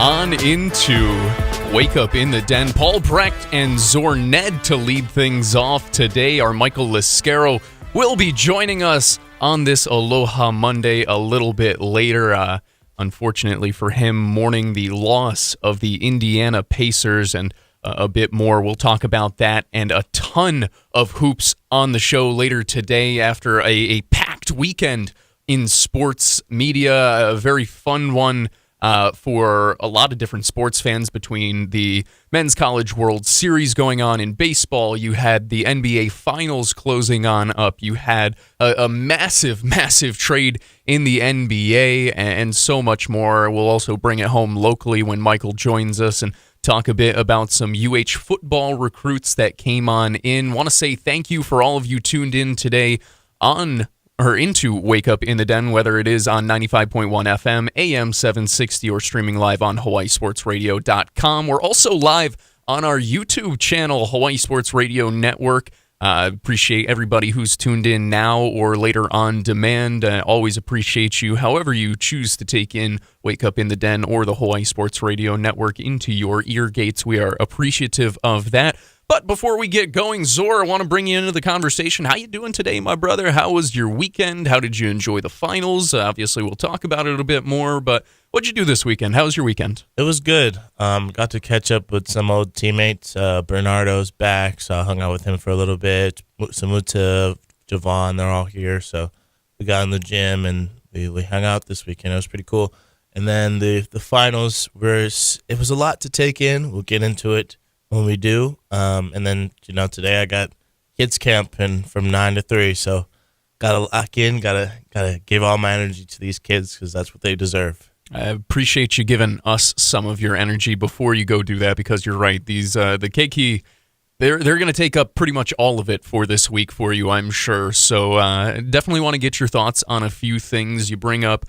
On into Wake Up in the Den. Paul Brecht and Zoar Nedd to lead things off today. Our Michael Lasquero will be joining us on this Aloha Monday a little bit later. Unfortunately for him, mourning the loss of the Indiana Pacers and a bit more. We'll talk about that and a ton of hoops on the show later today after a packed weekend in sports media. A very fun one for a lot of different sports fans between the Men's College World Series going on in baseball. You had the NBA Finals closing on up. You had a massive, massive trade in the NBA and so much more. We'll also bring it home locally when Michael joins us and talk a bit about some UH football recruits that came on in. Want to say thank you for all of you tuned in today into Wake Up in the Den, whether it is on 95.1 FM, AM 760, or streaming live on HawaiiSportsRadio.com. We're also live on our YouTube channel, Hawaii Sports Radio Network. Appreciate everybody who's tuned in now or later on demand. Always appreciate you, however you choose to take in Wake Up in the Den or the Hawaii Sports Radio Network into your ear gates. We are appreciative of that. But before we get going, Zoar, I want to bring you into the conversation. How you doing today, my brother? How was your weekend? How did you enjoy the finals? Obviously, we'll talk about it a bit more, but what'd you do this weekend? How was your weekend? It was good. Got to catch up with some old teammates. Bernardo's back, so I hung out with him for a little bit. Samuta, Javon, they're all here, so we got in the gym and we hung out this weekend. It was pretty cool. And then the finals, it was a lot to take in. We'll get into it when we do. And then, today I got kids camp and from 9 to 3, so got to lock in, gotta give all my energy to these kids because that's what they deserve. I appreciate you giving us some of your energy before you go do that, because you're right. These the Keiki, they're going to take up pretty much all of it for this week for you, I'm sure. So definitely want to get your thoughts on a few things. You bring up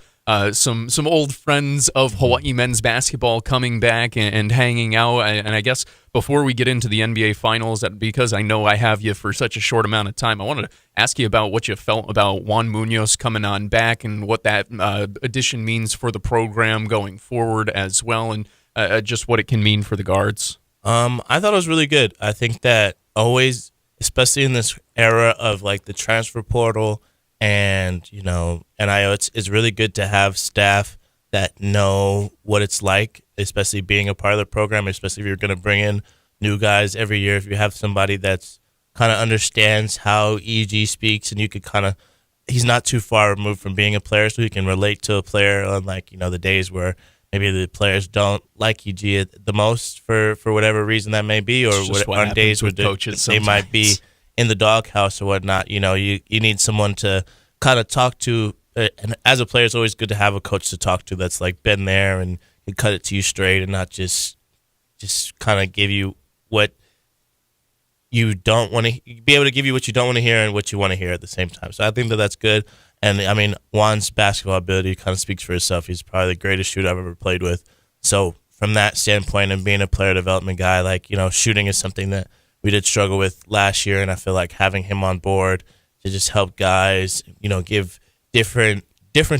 some old friends of Hawaii men's basketball coming back and hanging out. And I guess before we get into the NBA Finals, because I know I have you for such a short amount of time, I wanted to ask you about what you felt about Juan Munoz coming on back and what that addition means for the program going forward as well, and just what it can mean for the guards. I thought it was really good. I think that always, especially in this era of like the transfer portal and, NIL, it's really good to have staff that know what it's like, especially being a part of the program, especially if you're going to bring in new guys every year. If you have somebody that's kind of understands how EG speaks and you could he's not too far removed from being a player, so he can relate to a player, unlike, the days where maybe the players don't like EG the most for whatever reason that may be, or on days where they might be in the doghouse or whatnot. You need someone to kind of talk to. And as a player, it's always good to have a coach to talk to that's like been there and can cut it to you straight and not just kind of give you what you don't want to be able to give you what you don't want to hear and what you want to hear at the same time. So I think that's good. And I mean, Juan's basketball ability kind of speaks for itself. He's probably the greatest shooter I've ever played with. So from that standpoint and being a player development guy, shooting is something that we did struggle with last year. And I feel like having him on board to just help guys, give different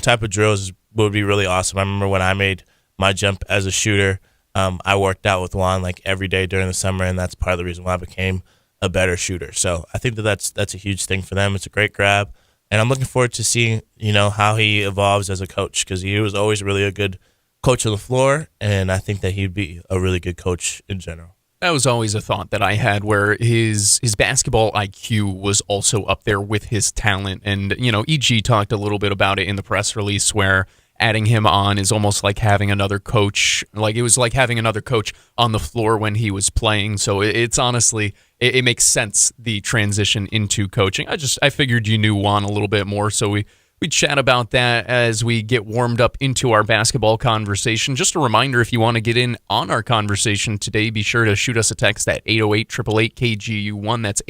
type of drills would be really awesome. I remember when I made my jump as a shooter, I worked out with Juan every day during the summer, and that's part of the reason why I became a better shooter. So I think that's a huge thing for them. It's a great grab, and I'm looking forward to seeing how he evolves as a coach, because he was always really a good coach on the floor, and I think that he'd be a really good coach in general. That was always a thought that I had, where his basketball IQ was also up there with his talent. And, EG talked a little bit about it in the press release, where adding him on is almost like having another coach. Like, it was like having another coach on the floor when he was playing. So it's honestly, it makes sense, the transition into coaching. I figured you knew Juan a little bit more, so we chat about that as we get warmed up into our basketball conversation. Just a reminder, if you want to get in on our conversation today, be sure to shoot us a text at 808-888-KGU1. That's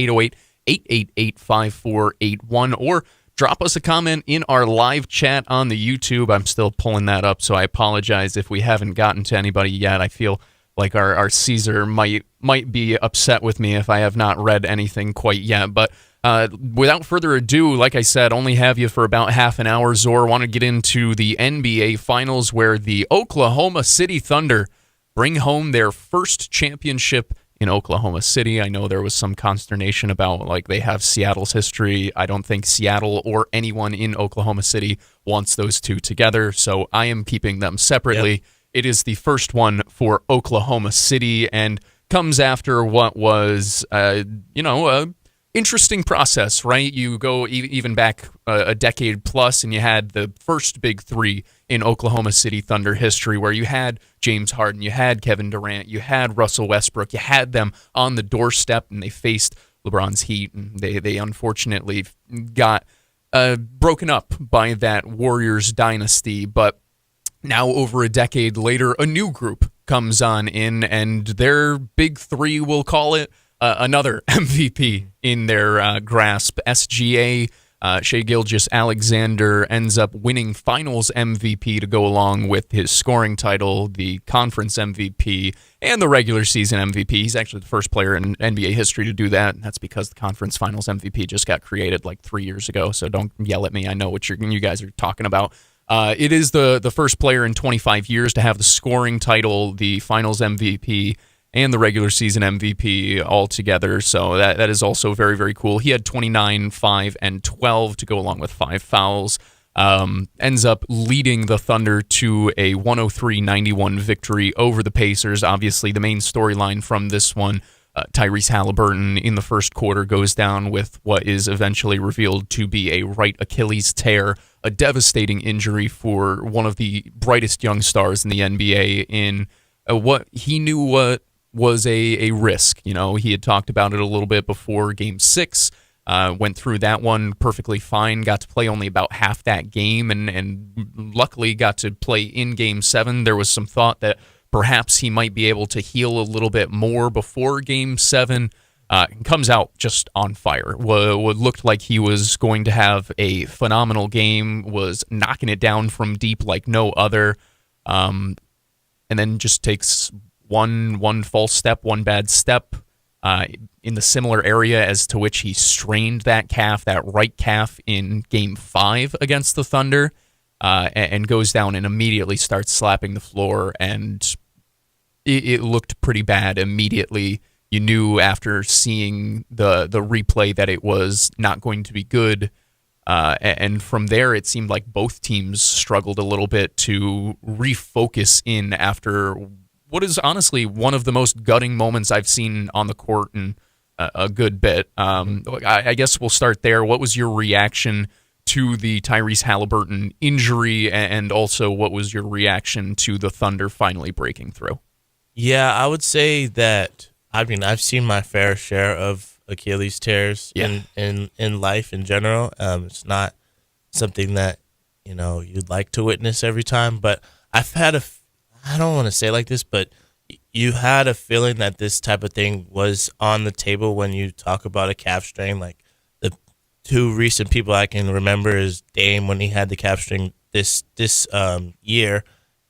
808-888-5481. Or drop us a comment in our live chat on the YouTube. I'm still pulling that up, so I apologize if we haven't gotten to anybody yet. I feel like our Caesar might be upset with me if I have not read anything quite yet. But Without further ado, like I said, only have you for about half an hour. Zoar, want to get into the NBA Finals where the Oklahoma City Thunder bring home their first championship in Oklahoma City. I know there was some consternation about, like, they have Seattle's history. I don't think Seattle or anyone in Oklahoma City wants those two together, so I am keeping them separately. Yep. It is the first one for Oklahoma City and comes after what was, interesting process, right? You go even back a decade plus, and you had the first big three in Oklahoma City Thunder history, where you had James Harden, you had Kevin Durant, you had Russell Westbrook, you had them on the doorstep, and they faced LeBron's Heat, and they unfortunately got broken up by that Warriors dynasty. But now, over a decade later, a new group comes on in, and their big three, we'll call it, another MVP in their grasp. SGA, Shai Gilgeous-Alexander, ends up winning Finals MVP to go along with his scoring title, the Conference MVP, and the regular season MVP. He's actually the first player in NBA history to do that. That's because the Conference Finals MVP just got created like 3 years ago, so don't yell at me. I know what you guys are talking about. It is the first player in 25 years to have the scoring title, the Finals MVP, and the regular season MVP all together. So that is also very, very cool. He had 29, 5, and 12 to go along with 5 fouls. Ends up leading the Thunder to a 103-91 victory over the Pacers. Obviously, the main storyline from this one, Tyrese Halliburton in the first quarter goes down with what is eventually revealed to be a right Achilles tear, a devastating injury for one of the brightest young stars in the NBA in what he knew was a risk. You know, he had talked about it a little bit before Game 6, went through that one perfectly fine, got to play only about half that game, and luckily got to play in Game 7. There was some thought that perhaps he might be able to heal a little bit more before Game 7. Comes out just on fire. What looked like he was going to have a phenomenal game, was knocking it down from deep like no other, and then just takes one false step, one bad step in the similar area as to which he strained that right calf in Game 5 against the Thunder, and goes down and immediately starts slapping the floor, and it looked pretty bad immediately. You knew after seeing the replay that it was not going to be good, and from there it seemed like both teams struggled a little bit to refocus in after what is honestly one of the most gutting moments I've seen on the court in a good bit. I guess we'll start there. What was your reaction to the Tyrese Halliburton injury, and also what was your reaction to the Thunder finally breaking through? Yeah, I would say that, I mean, I've seen my fair share of Achilles tears in life in general. It's not something that, you'd like to witness every time, but I've had I don't want to say like this, but you had a feeling that this type of thing was on the table when you talk about a calf strain. Like, the two recent people I can remember is Dame when he had the calf strain this year.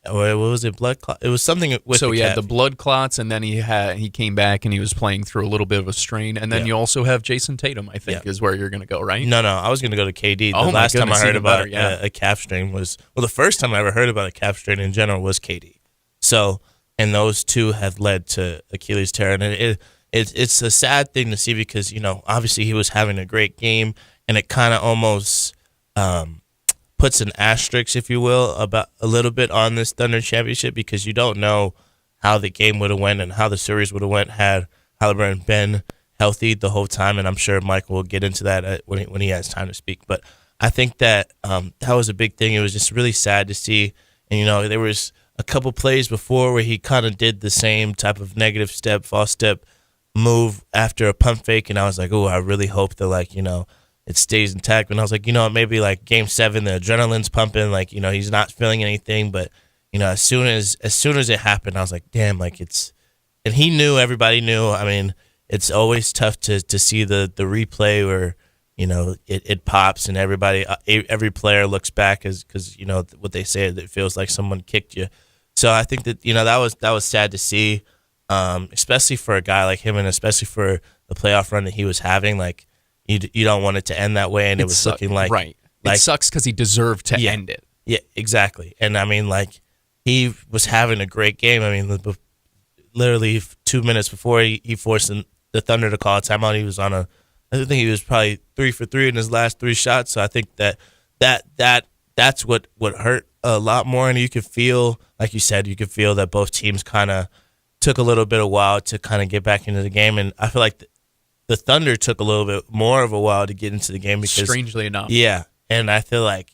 Or what was it? Blood clot? It was something with so the he calf. had the blood clots, and then he came back and he was playing through a little bit of a strain. And then you also have Jason Tatum, I think, is where you're going to go, right? No, I was going to go to KD. The last time I heard about a calf strain was, the first time I ever heard about a calf strain in general was KD. So, and those two have led to Achilles tear, and it's a sad thing to see because obviously he was having a great game, and it kind of almost puts an asterisk, if you will, about a little bit on this Thunder championship, because you don't know how the game would have went and how the series would have went had Halliburton been healthy the whole time, and I'm sure Michael will get into that when he has time to speak. But I think that that was a big thing. It was just really sad to see, and there was a couple plays before where he kind of did the same type of negative step, false step move after a pump fake, and I was like, oh, I really hope that it stays intact. And I was like, maybe like Game 7, the adrenaline's pumping, like, he's not feeling anything. But, as soon as it happened, I was like, damn, like and he knew, everybody knew. I mean, it's always tough to see the replay where, it pops and every player looks back because, what they say, it feels like someone kicked you. So I think that, that was sad to see, especially for a guy like him and especially for the playoff run that he was having. Like, you don't want it to end that way, and it was looking like right. It sucks because he deserved to end it. Yeah, exactly. And I mean, like, he was having a great game. I mean, literally 2 minutes before he forced the Thunder to call a timeout, he was I think he was probably 3 for 3 in his last 3 shots. So I think that's what hurt a lot more. And you could feel, like you said, that both teams kind of took a little bit of while to kind of get back into the game. And I feel like the Thunder took a little bit more of a while to get into the game because, strangely enough. Yeah. And I feel like,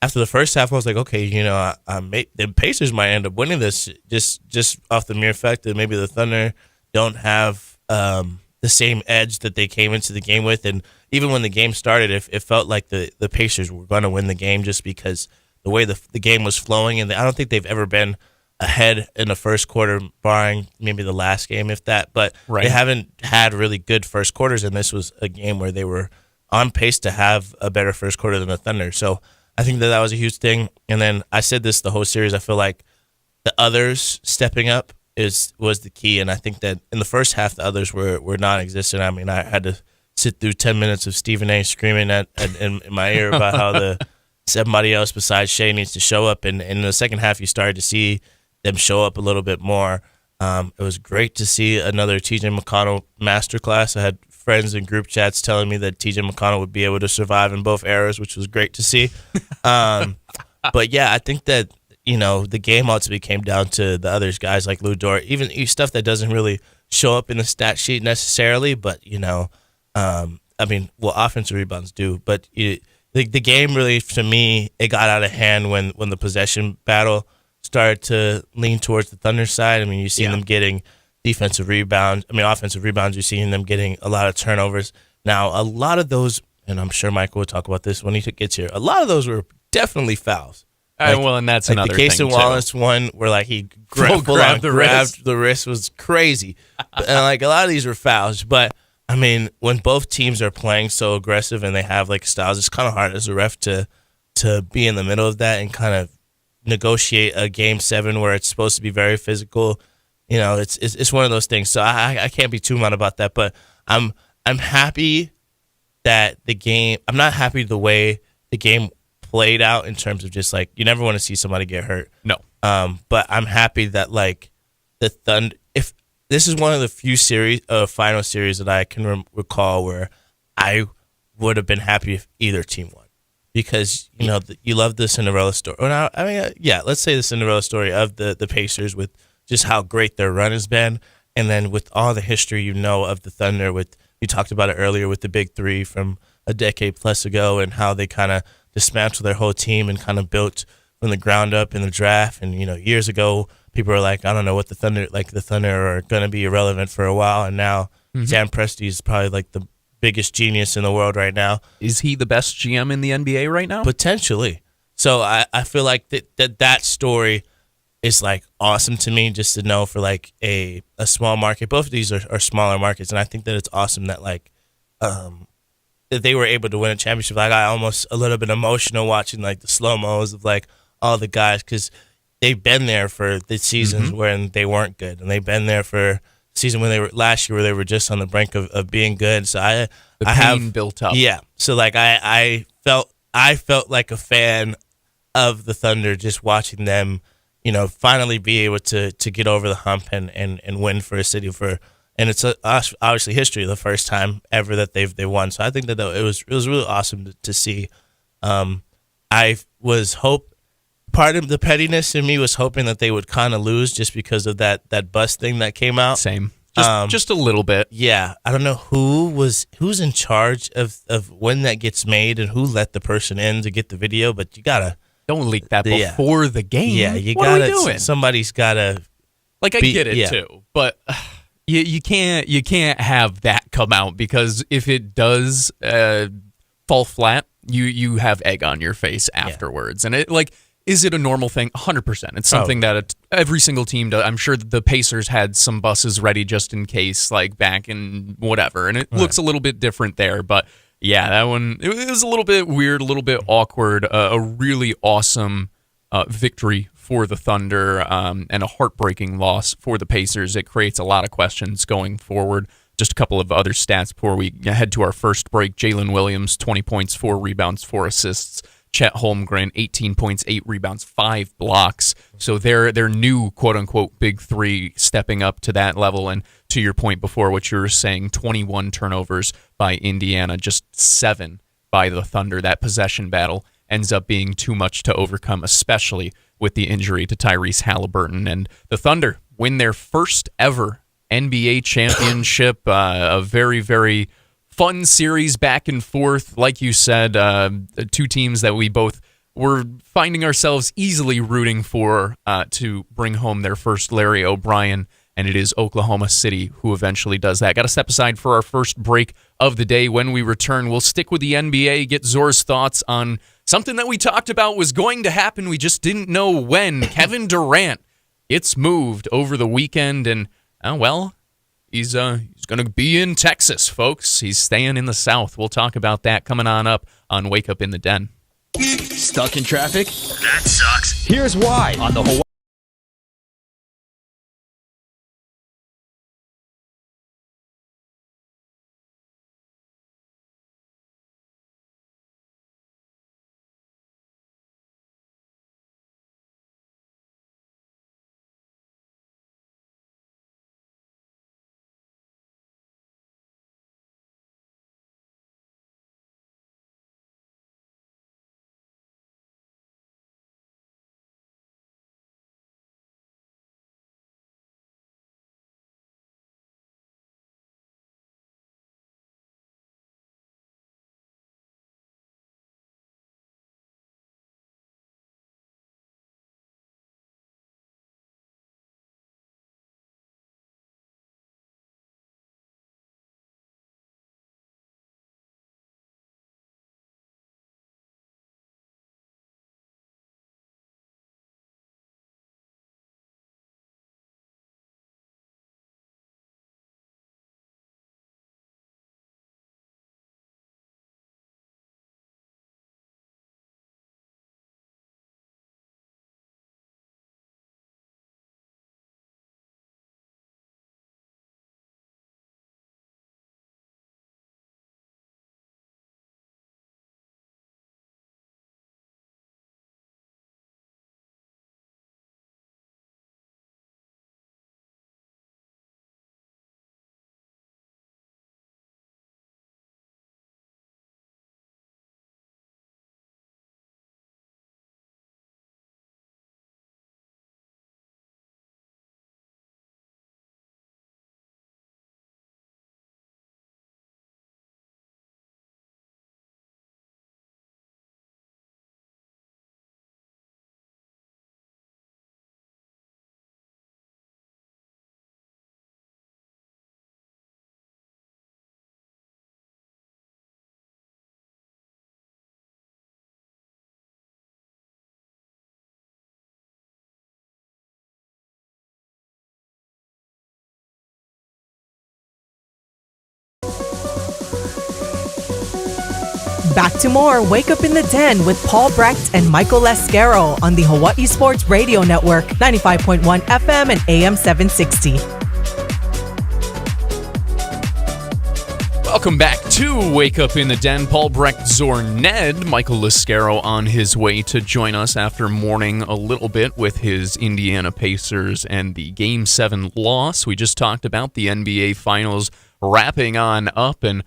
after the first half, I was like, okay, the Pacers might end up winning this just off the mere fact that maybe the Thunder don't have the same edge that they came into the game with. And even when the game started, it felt like the Pacers were going to win the game just because the way the game was flowing. And I don't think they've ever been ahead in the first quarter, barring maybe the last game, if that. But They haven't had really good first quarters, and this was a game where they were on pace to have a better first quarter than the Thunder. So I think that was a huge thing. And then I said this the whole series, I feel like the others stepping up was the key. And I think that in the first half, the others were non-existent. I mean, I had to sit through 10 minutes of Stephen A. screaming in my ear about how somebody else besides Shea needs to show up. And in the second half, you started to see them show up a little bit more. It was great to see another TJ McConnell masterclass. I had friends in group chats telling me that TJ McConnell would be able to survive in both eras, which was great to see. But yeah, I think that, the game ultimately came down to the others, guys like Lou Dort, even stuff that doesn't really show up in the stat sheet necessarily, but, offensive rebounds do. But the game really, to me, it got out of hand when the possession battle started to lean towards the Thunder side. I mean, you see them getting offensive rebounds, you're seeing them getting a lot of turnovers. Now, a lot of those, and I'm sure Michael will talk about this when he gets here, a lot of those were definitely fouls. And that's another thing, the Casey Wallace one where, he grabbed the wrist was crazy. And, a lot of these were fouls. But, I mean, when both teams are playing so aggressive and they have, styles, it's kind of hard as a ref to be in the middle of that and kind of negotiate a Game 7 where it's supposed to be very physical. It's one of those things. So I can't be too mad about that. But I'm happy that the game. I'm not happy the way the game played out in terms of just you never want to see somebody get hurt. No. But I'm happy that the Thunder. If this is one of the few final series that I can recall where I would have been happy if either team won. Because, you love the Cinderella story. Let's say the Cinderella story of the Pacers with just how great their run has been. And then with all the history of the Thunder, you talked about it earlier with the Big Three from a decade plus ago and how they kind of dismantled their whole team and kind of built from the ground up in the draft. And, years ago, people were like, I don't know what the Thunder are going to be irrelevant for a while. And now Sam Presti is probably the biggest genius in the world right now. Is he the best GM in the NBA right now? Potentially. So I feel like that story is awesome to me just to know for a small market. Both of these are smaller markets, and I think that it's awesome that that they were able to win a championship. I got almost a little bit emotional watching the slow-mos of all the guys because they've been there for the seasons when they weren't good, and they've been there for season when they were last year where they were just on the brink of being good. So I have built up. Yeah. So I felt like a fan of the Thunder just watching them, finally be able to get over the hump and win for a city and it's obviously history, the first time ever that they won. So I think that it was really awesome to see. Part of the pettiness in me was hoping that they would kind of lose just because of that bus thing that came out. Same. Just a little bit. Yeah. I don't know who's in charge of when that gets made and who let the person in to get the video, but you gotta don't leak that before the game. Yeah, you what gotta. Are we doing? Somebody's gotta. I get it too, but you can't have that come out because if it does fall flat, you have egg on your face afterwards, and it Is it a normal thing? 100%. It's something that every single team does. I'm sure the Pacers had some buses ready just in case, back in whatever, and it looks a little bit different there. But yeah, that one, it was a little bit weird, a little bit awkward. A really awesome victory for the Thunder and a heartbreaking loss for the Pacers. It creates a lot of questions going forward. Just a couple of other stats before we head to our first break. Jalen Williams, 20 points, 4 rebounds, 4 assists. Chet Holmgren, 18 points, 8 rebounds, 5 blocks. So they're new, quote-unquote, big three stepping up to that level. And to your point before, what you were saying, 21 turnovers by Indiana, just 7 by the Thunder. That possession battle ends up being too much to overcome, especially with the injury to Tyrese Halliburton. And the Thunder win their first ever NBA championship. A very, very fun series back and forth. Like you said, two teams that we both were finding ourselves easily rooting for to bring home their first Larry O'Brien, and it is Oklahoma City who eventually does that. Got to step aside for our first break of the day. When we return, we'll stick with the NBA, get Zor's thoughts on something that we talked about was going to happen. We just didn't know when. Kevin Durant, it's moved over the weekend, and he's going to be in Texas, folks. He's staying in the South. We'll talk about that coming on up on Wake Up in the Den. Stuck in traffic? That sucks. Here's why on the Hawai'i. Back to more Wake Up in the Den with Paul Brecht and Michael Lasquero on the Hawai'i Sports Radio Network, 95.1 FM and AM 760. Welcome back to Wake Up in the Den. Paul Brecht, Zoar, Nedd. Michael Lasquero on his way to join us after mourning a little bit with his Indiana Pacers and the Game 7 loss. We just talked about the NBA Finals wrapping on up, and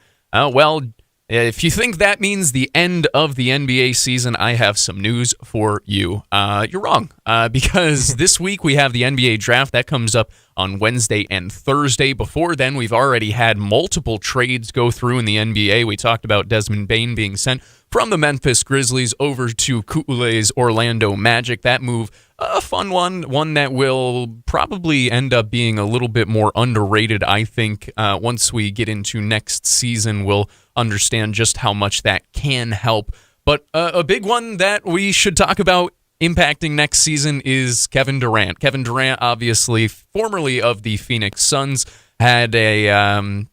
if you think that means the end of the NBA season, I have some news for you. You're wrong, because this week we have the NBA draft. That comes up on Wednesday and Thursday. Before then, we've already had multiple trades go through in the NBA. We talked about Desmond Bane being sent from the Memphis Grizzlies over to Ku'ule's Orlando Magic. That move, a fun one that will probably end up being a little bit more underrated, I think. Once we get into next season, we'll understand just how much that can help. But a big one that we should talk about impacting next season is Kevin Durant. Kevin Durant, obviously, formerly of the Phoenix Suns, had a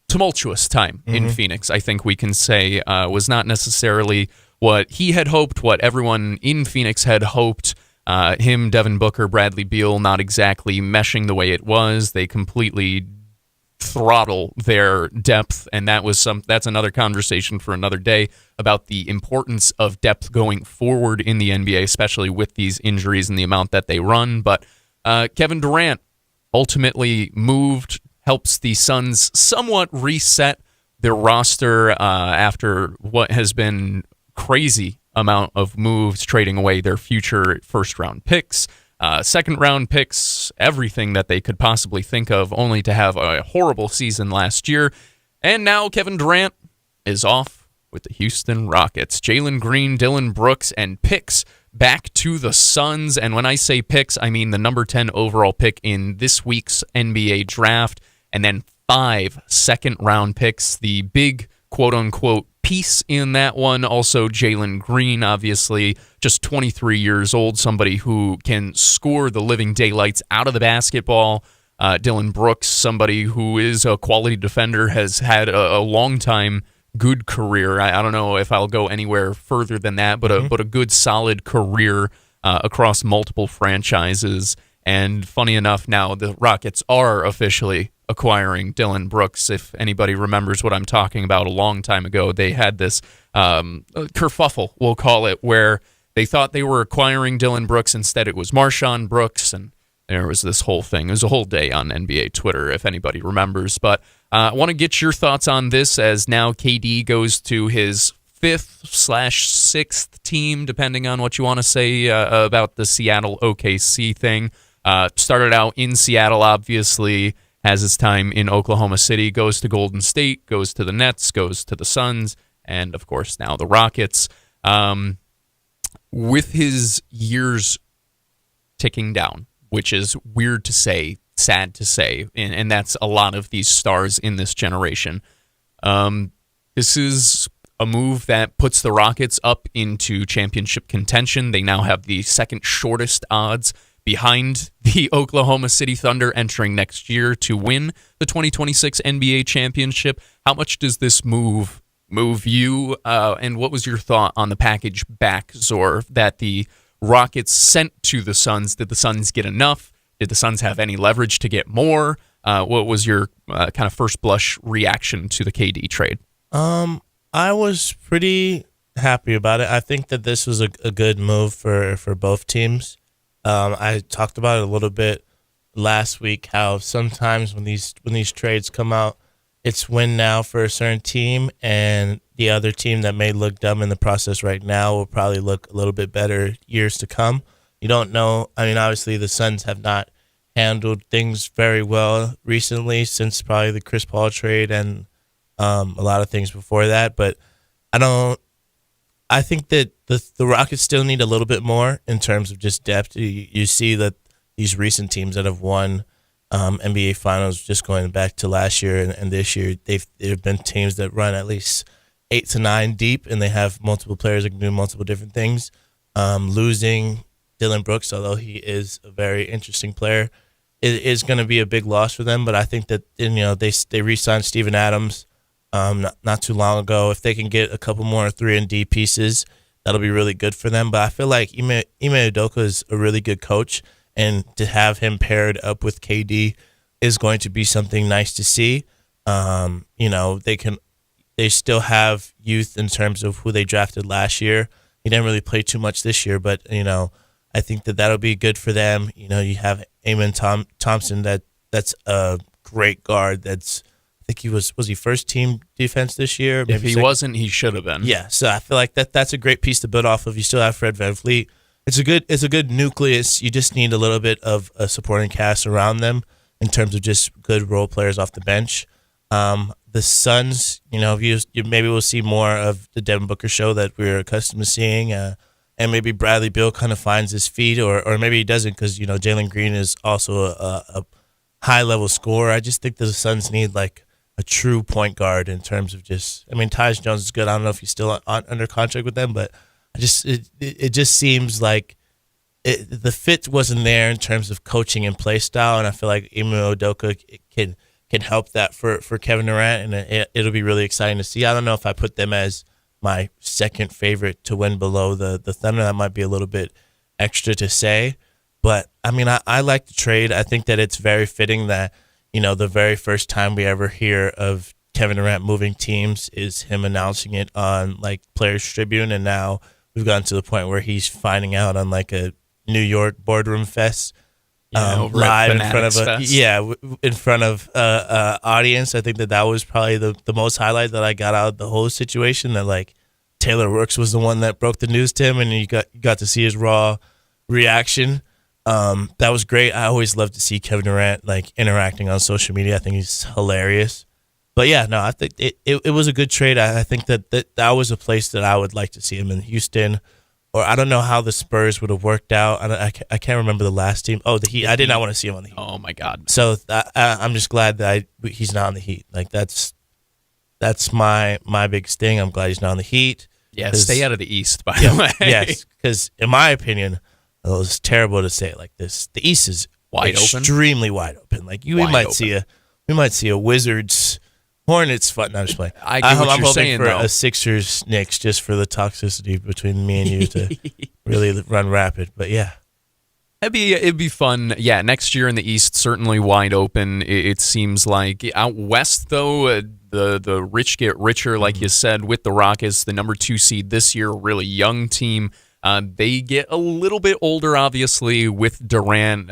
tumultuous time in Phoenix, I think we can say. Was not necessarily what he had hoped, what everyone in Phoenix had hoped. Him, Devin Booker, Bradley Beal, not exactly meshing the way it was. They completely throttle their depth, and that's another conversation for another day about the importance of depth going forward in the NBA, especially with these injuries and the amount that they run. But Kevin Durant ultimately moved, helps the Suns somewhat reset their roster after what has been crazy amount of moves, trading away their future first-round picks, second-round picks, everything that they could possibly think of, only to have a horrible season last year. And now Kevin Durant is off with the Houston Rockets. Jalen Green, Dillon Brooks, and picks back to the Suns. And when I say picks, I mean the number 10 overall pick in this week's NBA draft, and then 5 second-round picks. The big quote-unquote piece in that one, also Jalen Green, obviously just 23 years old, somebody who can score the living daylights out of the basketball. Dillon Brooks, somebody who is a quality defender, has had a long time good career. I don't know if I'll go anywhere further than that, but a good solid career across multiple franchises. And funny enough, now the Rockets are officially acquiring Dillon Brooks. If anybody remembers what I'm talking about, a long time ago, they had this kerfuffle, we'll call it, where they thought they were acquiring Dillon Brooks. Instead, it was Marshawn Brooks, and there was this whole thing. It was a whole day on NBA Twitter, if anybody remembers. But I want to get your thoughts on this, as now KD goes to his 5th/6th team, depending on what you want to say about the Seattle OKC thing. Started out in Seattle, obviously, has his time in Oklahoma City, goes to Golden State, goes to the Nets, goes to the Suns, and, of course, now the Rockets. With his years ticking down, which is weird to say, sad to say, and that's a lot of these stars in this generation. This is a move that puts the Rockets up into championship contention. They now have the second shortest odds behind the Oklahoma City Thunder entering next year to win the 2026 NBA championship. How much does this move you? And what was your thought on the package back, Zoar, that the Rockets sent to the Suns? Did the Suns get enough? Did the Suns have any leverage to get more? What was your kind of first blush reaction to the KD trade? I was pretty happy about it. I think that this was a good move for both teams. I talked about it a little bit last week, how sometimes when these trades come out, it's win now for a certain team, and the other team that may look dumb in the process right now will probably look a little bit better years to come. You don't know. I mean, obviously the Suns have not handled things very well recently since probably the Chris Paul trade and a lot of things before that, but I think that the Rockets still need a little bit more in terms of just depth. You see that these recent teams that have won NBA Finals, just going back to last year and this year, there have been teams that run at least 8 to 9 deep, and they have multiple players that can do multiple different things. Losing Dillon Brooks, although he is a very interesting player, is going to be a big loss for them. But I think that they re-signed Steven Adams not too long ago. If they can get a couple more 3-and-D pieces, that'll be really good for them. But I feel like Ime Udoka is a really good coach, and to have him paired up with KD is going to be something nice to see. They still have youth in terms of who they drafted last year. He didn't really play too much this year, but I think that that'll be good for them. You have Amen Thompson that's a great guard. I think was he first team defense this year? Maybe if he wasn't, he should have been. Yeah, so I feel like that's a great piece to build off of. You still have Fred VanVleet. It's a good nucleus. You just need a little bit of a supporting cast around them in terms of just good role players off the bench. The Suns, you maybe we'll see more of the Devin Booker show that we're accustomed to seeing, and maybe Bradley Beal kind of finds his feet, or maybe he doesn't, because Jalen Green is also a high level scorer. I just think the Suns need like a true point guard in terms of Tyus Jones is good. I don't know if he's still under contract with them, but it just seems like the fit wasn't there in terms of coaching and play style, and I feel like Ime Udoka can help that for Kevin Durant, and it'll be really exciting to see. I don't know if I put them as my second favorite to win below the Thunder. That might be a little bit extra to say, but I like the trade. I think that it's very fitting that the very first time we ever hear of Kevin Durant moving teams is him announcing it on like Players Tribune, and now we've gotten to the point where he's finding out on like a New York boardroom fest, over live at in front of Fanatics Fest. in front of audience. I think that was probably the most highlight that I got out of the whole situation. That like Taylor Rooks was the one that broke the news to him, and you got to see his raw reaction. That was great. I always love to see Kevin Durant like interacting on social media. I think he's hilarious. But yeah, no, I think it was a good trade. I think that was a place that I would like to see him in Houston, or I don't know how the Spurs would have worked out. I can't remember the last team. Oh, the Heat. I did not want to see him on the Heat. Oh my God. So I'm just glad that he's not on the Heat. Like that's my biggest thing. I'm glad he's not on the Heat. Yeah, stay out of the East, by the way. Yes, because in my opinion, it was terrible to say it like this. The East is extremely wide open. Like we might see a Wizards Hornets fight. No, I'm just playing. I get what I'm you're hoping saying, for though. a Sixers Knicks just for the toxicity between me and you to really run rapid. But yeah. It'd be fun. Yeah, next year in the East, certainly wide open. It seems like out west, though, the rich get richer, like you said, with the Rockets, the number 2 seed this year, a really young team. They get a little bit older, obviously, with Durant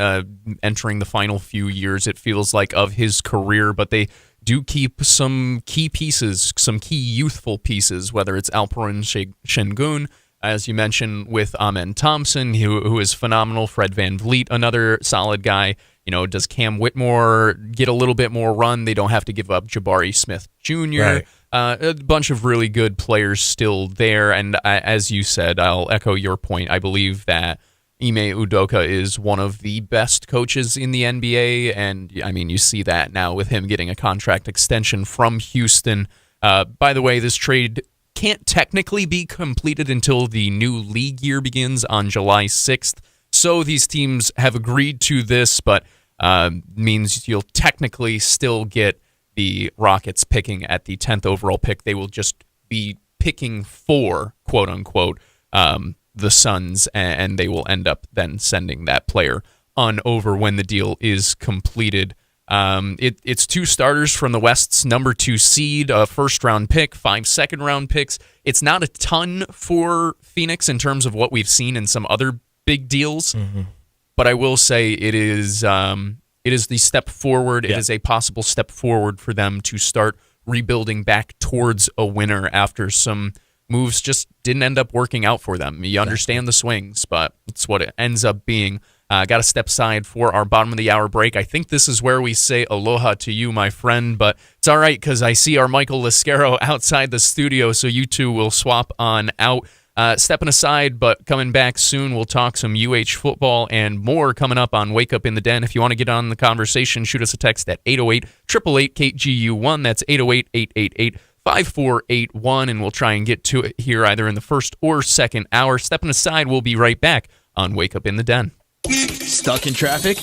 entering the final few years, it feels like, of his career, but they do keep some key pieces, some key youthful pieces, whether it's Alperen Şengün, as you mentioned, with Amen Thompson, who is phenomenal. Fred VanVleet, another solid guy. Does Cam Whitmore get a little bit more run? They don't have to give up Jabari Smith Jr. Right. A bunch of really good players still there. And as you said, I'll echo your point. I believe that Ime Udoka is one of the best coaches in the NBA. And, I mean, you see that now with him getting a contract extension from Houston. By the way, this trade can't technically be completed until the new league year begins on July 6th. So these teams have agreed to this, but means you'll technically still get the Rockets picking at the 10th overall pick. They will just be picking for, quote unquote, the Suns, and they will end up then sending that player on over when the deal is completed. It's 2 starters from the West's number 2 seed, a first-round pick, 5 second-round picks. It's not a ton for Phoenix in terms of what we've seen in some other big deals, but I will say it is the step forward. Yeah. It is a possible step forward for them to start rebuilding back towards a winner after some moves just didn't end up working out for them. You understand the swings, but it's what it ends up being. Got to step aside for our bottom of the hour break. I think this is where we say aloha to you, my friend, but it's all right because I see our Michael Lasquero outside the studio, so you two will swap on out. Stepping aside, but coming back soon, we'll talk some UH football and more coming up on Wake Up in the Den. If you want to get on the conversation, shoot us a text at 808-888-KGU1. That's 808-888-5481, and we'll try and get to it here either in the first or second hour. Stepping aside, we'll be right back on Wake Up in the Den. Stuck in traffic?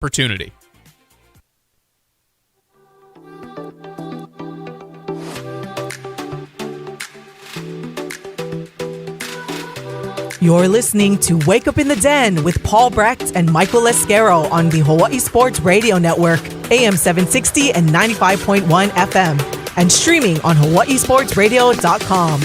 opportunity. You're listening to Wake Up in the Den with Paul Brecht and Michael Lasquero on the Hawai'i Sports Radio Network, AM 760 and 95.1 FM, and streaming on hawaiisportsradio.com.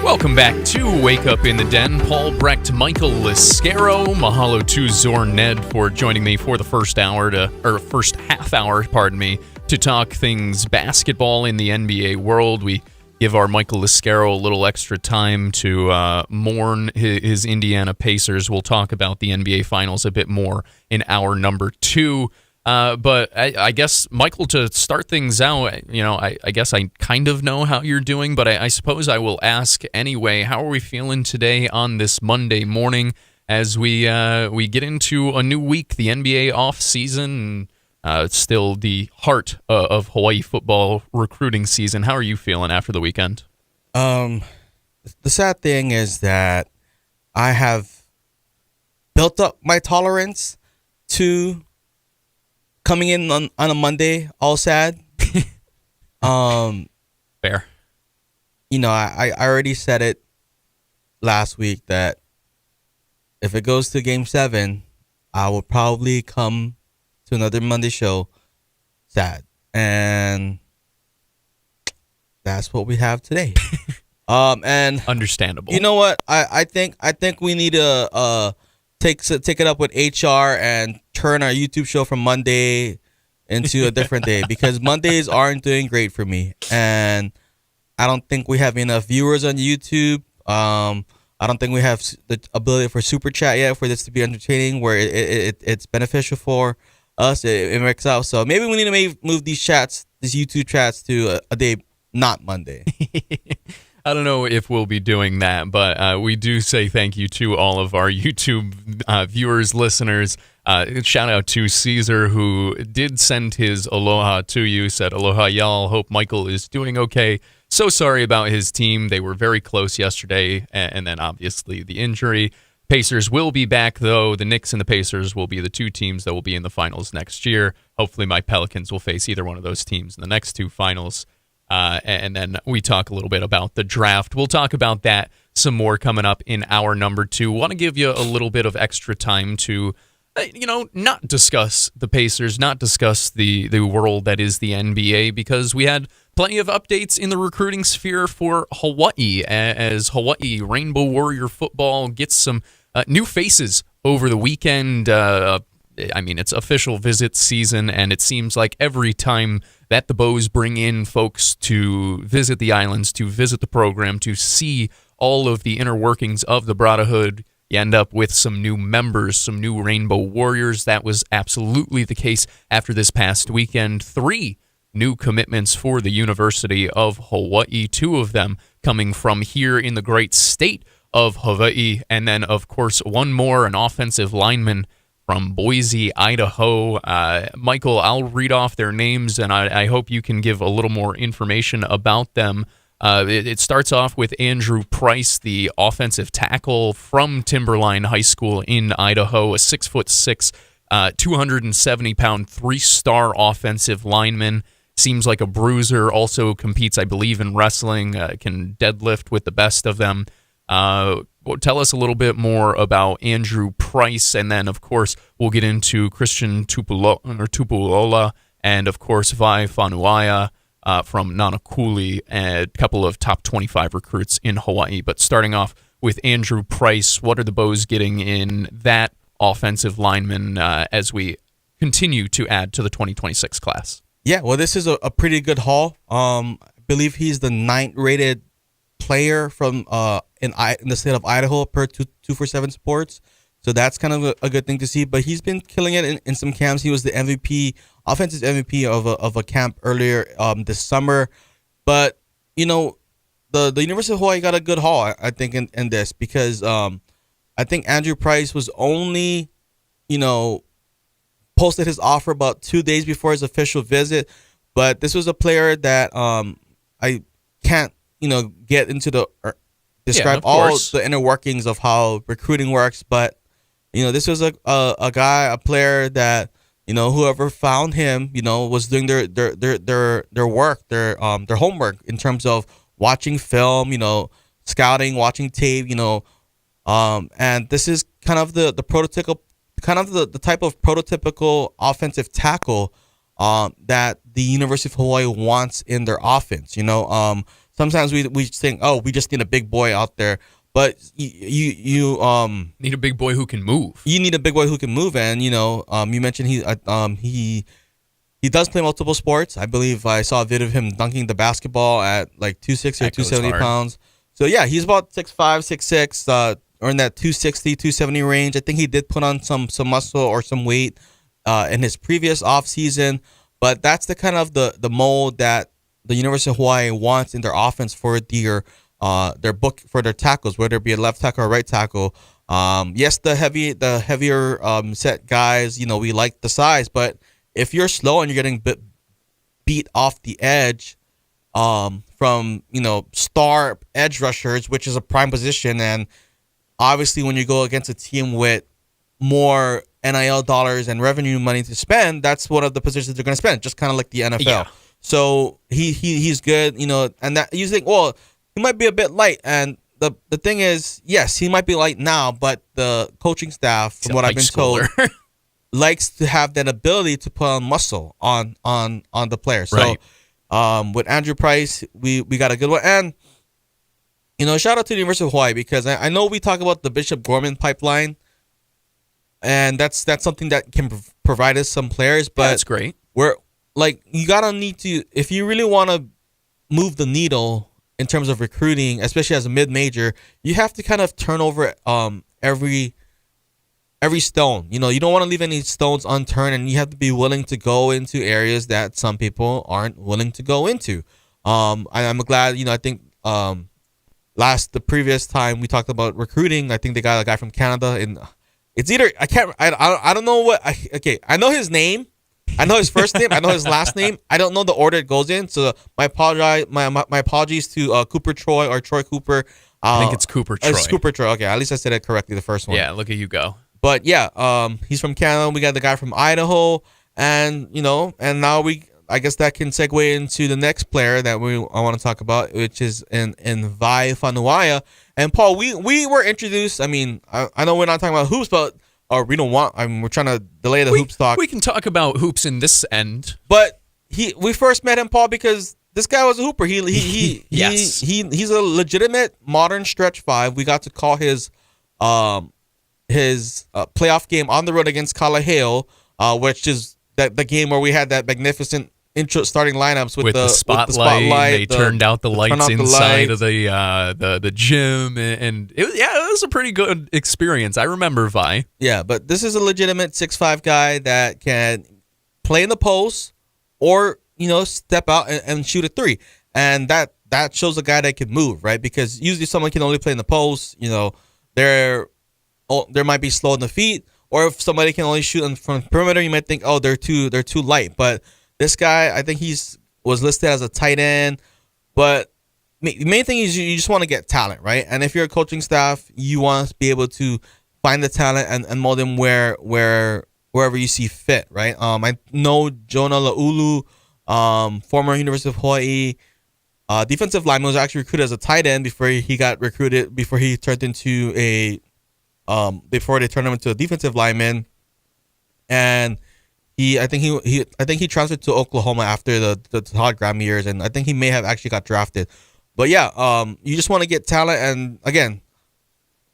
Welcome back to Wake Up in the Den. Paul Brecht, Michael Lasquero. Mahalo to Zoar Nedd for joining me for the first half hour, to talk things basketball in the NBA world. We give our Michael Lasquero a little extra time to mourn his Indiana Pacers. We'll talk about the NBA Finals a bit more in hour number 2. But I guess, Michael, to start things out, I guess I kind of know how you're doing, but I suppose I will ask anyway. How are we feeling today on this Monday morning as we get into a new week, the NBA off season? It's still the heart of Hawaii football recruiting season. How are you feeling after the weekend? The sad thing is that I have built up my tolerance to coming in on a Monday all sad. Fair. I already said it last week that if it goes to Game 7, I will probably come to another Monday show sad, and that's what we have today. And understandable. You know what? I think we need to take it up with HR and turn our YouTube show from Monday into a different day, because Mondays aren't doing great for me, and I don't think we have enough viewers on YouTube. I don't think we have the ability for super chat yet for this to be entertaining, where it's beneficial for us. It works out. So maybe we need to move these YouTube chats to a day not Monday. I don't know if we'll be doing that, but we do say thank you to all of our YouTube viewers, listeners. Shout out to Caesar, who did send his aloha to you, said, "Aloha, y'all. Hope Michael is doing okay. So sorry about his team. They were very close yesterday, and then obviously the injury. Pacers will be back, though. The Knicks and the Pacers will be the two teams that will be in the finals next year. Hopefully my Pelicans will face either one of those teams in the next two finals. And then we talk a little bit about the draft. We'll talk about that some more coming up in hour number 2. Want to give you a little bit of extra time to, not discuss the Pacers, not discuss the world that is the NBA, because we had plenty of updates in the recruiting sphere for Hawaii, as Hawaii Rainbow Warrior football gets some new faces over the weekend. It's official visit season, and it seems like every time that the Bows bring in folks to visit the islands, to visit the program, to see all of the inner workings of the Brotherhood, you end up with some new members, some new Rainbow Warriors. That was absolutely the case after this past weekend. 3 new commitments for the University of Hawaii, 2 of them coming from here in the great state of Hawaii, and then, of course, one more, an offensive lineman from Boise, Idaho. Michael, I'll read off their names, and I hope you can give a little more information about them. It starts off with Andrew Price, the offensive tackle from Timberline High School in Idaho, a 6'6", 270-pound, 3-star offensive lineman. Seems like a bruiser, also competes, I believe, in wrestling, can deadlift with the best of them. Tell us a little bit more about Andrew Price, and then, of course, we'll get into Christian Tupuola, and, of course, Vai Fanuaia from Nanakuli, a couple of top 25 recruits in Hawaii. But starting off with Andrew Price, what are the Bows getting in that offensive lineman as we continue to add to the 2026 class? Yeah, well, this is a pretty good haul. I believe he's the 9th-rated player from in the state of Idaho per 247 Sports. So that's kind of a good thing to see. But he's been killing it in some camps. He was the MVP, offensive MVP of a camp earlier this summer. But, the University of Hawaii got a good haul, I think, in this, because I think Andrew Price was only, posted his offer about 2 days before his official visit. But this was a player that I can't, get into the describe of all course. the inner workings of how recruiting works. But this was a player that whoever found him, was doing their work, their homework in terms of watching film, scouting, watching tape, and this is kind of the prototypical, kind of the type of prototypical offensive tackle that the University of Hawaii wants in their offense. Sometimes we think, oh, we just need a big boy out there, but you need a big boy who can move. You need a big boy who can move, and you mentioned he does play multiple sports. I believe I saw a video of him dunking the basketball at like 260 or 270 pounds. So yeah, he's about 6'5", 6'6", or in that 260, 270 range. I think he did put on some muscle or some weight in his previous offseason, but that's the kind of the mold that the University of Hawaii wants in their offense for their book for their tackles, whether it be a left tackle or right tackle. Yes, the heavier set guys, we like the size, but if you're slow and you're getting beat off the edge from star edge rushers, which is a prime position, and obviously when you go against a team with more NIL dollars and revenue money to spend, that's one of the positions they're going to spend, just kind of like the NFL. Yeah. So he's good, and that you think, well, he might be a bit light, and the thing is, yes, he might be light now, but the coaching staff, from what I've been told, likes to have that ability to put on muscle on the player. So Right. With Andrew Price, we got a good one, and shout out to the University of Hawaii, because I know we talk about the Bishop Gorman pipeline, and that's something that can provide us some players, but That's great. we're like, you gotta need to, if you really want to move the needle in terms of recruiting, especially as a mid-major, you have to kind of turn over every stone. You don't want to leave any stones unturned, and you have to be willing to go into areas that some people aren't willing to go into. I'm glad, I think the previous time we talked about recruiting, I think they got a guy from Canada, and it's either I don't know what I know his name. I know his first name. I know his last name. I don't know the order it goes in. So my apologies to Cooper Troy or Troy Cooper. I think it's Cooper Troy. It's Cooper Troy. Okay, at least I said it correctly the first one. Yeah, look at you go. But yeah, he's from Canada. We got the guy from Idaho, and and now I guess that can segue into the next player that I want to talk about, which is in Vai Fanuaia. And Paul, we were introduced. I mean, I know we're not talking about hoops, but. Or we don't want. We're trying to delay the hoops talk. We can talk about hoops in this end, but we first met him, Paul, because this guy was a hooper. Yes. He's a legitimate modern stretch five. We got to call his playoff game on the road against Kalaheo, which is the game where we had that magnificent intro starting lineups with the spotlight. They turned out the lights inside of the gym, and it was a pretty good experience. I remember Vi. Yeah, but this is a legitimate 6'5" guy that can play in the post or step out and shoot a three, and that shows a guy that can move, right? Because usually someone can only play in the post. They're might be slow on the feet, or if somebody can only shoot from the perimeter, you might think, oh, they're too light, but this guy, I think was listed as a tight end, but the main thing is you just want to get talent, right? And if you're a coaching staff, you want to be able to find the talent and mold them wherever you see fit, right? I know Jonah Laulu, former University of Hawaii defensive lineman, was actually recruited as a tight end before he turned into before they turned him into a defensive lineman, and. I think he transferred to Oklahoma after the Todd Graham years, and I think he may have actually got drafted. But yeah, you just want to get talent, and again,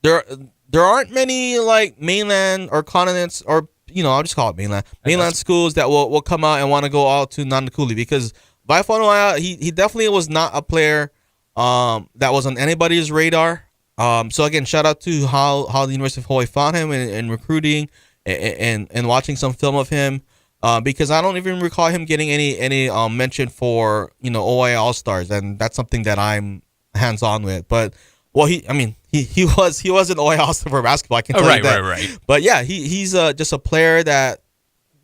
there aren't many like mainland or continents, or I'll just call it mainland schools that will come out and want to go out to Nanakuli, because Vai Fanuaia, he definitely was not a player that was on anybody's radar. So again, shout out to how the University of Hawaii found him in recruiting and watching some film of him. Because I don't even recall him getting any mention for OI All Stars, and that's something that I'm hands on with. But he was an OI All Star for basketball. I can tell you that. Right. But yeah, he's just a player that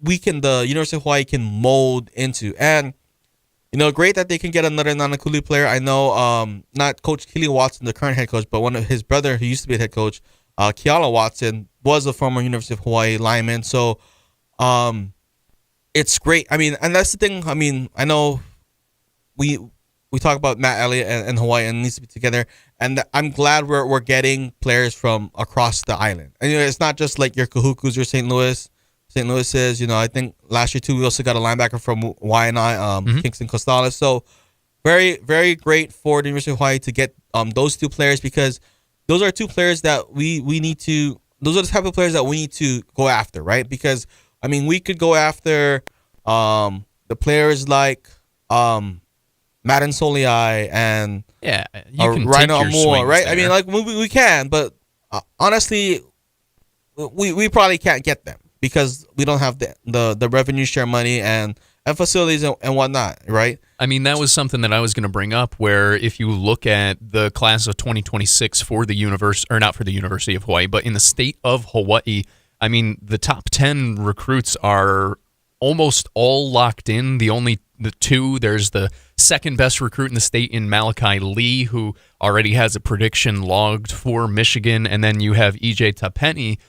the University of Hawaii can mold into. And great that they can get another Nanakuli player. I know not Coach Keely Watson, the current head coach, but one of his brother who used to be a head coach, Keala Watson, was a former University of Hawaii lineman. So it's great. I mean, and that's the thing. I mean, I know we talk about Matt Elliott and Hawaii and needs to be together, and I'm glad we're getting players from across the island. And it's not just like your Kahukus or St. Louis's. I think last year too we also got a linebacker from Waianae, Kingston Costales. So very, very great for the University of Hawaii to get those two players, because those are two players that we need to. Those are the type of players that we need to go after, right? Because I mean, we could go after the players like Madden Soliai and you can Rhino take your Amor, right? swings I mean, like we can, but honestly, we probably can't get them because we don't have the revenue share money and facilities and whatnot, right? I mean, that was something that I was going to bring up, where if you look at the class of 2026 for the not for the University of Hawaii, but in the state of Hawaii, I mean, the top 10 recruits are almost all locked in. The two, there's the second best recruit in the state in Malachi Lee, who already has a prediction logged for Michigan, and then you have EJ Tapeni.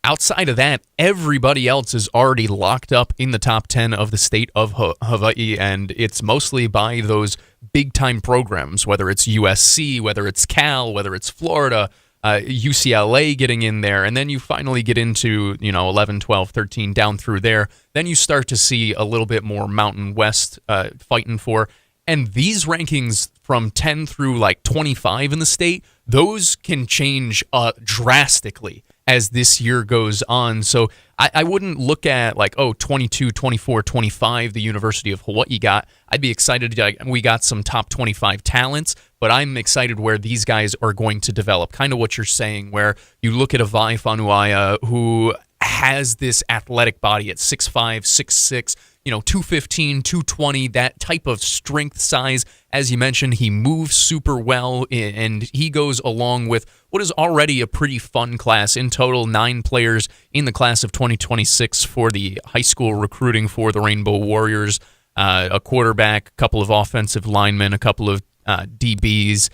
Outside of that, everybody else is already locked up in the top 10 of the state of Hawaii, and it's mostly by those big-time programs, whether it's USC, whether it's Cal, whether it's Florida, UCLA getting in there, and then you finally get into 11, 12, 13, down through there. Then you start to see a little bit more Mountain West fighting for. And these rankings from 10 through like 25 in the state, those can change drastically as this year goes on. So I wouldn't look at like, 22, 24, 25, the University of Hawaii got. I'd be excited. We got some top 25 talents, but I'm excited where these guys are going to develop. Kind of what you're saying, where you look at Avai Fanuaia, who has this athletic body at 6'5", 6'6", 215, 220, that type of strength size. As you mentioned, he moves super well, and he goes along with what is already a pretty fun class. In total, 9 players in the class of 2026 for the high school recruiting for the Rainbow Warriors, a quarterback, a couple of offensive linemen, a couple of DBs,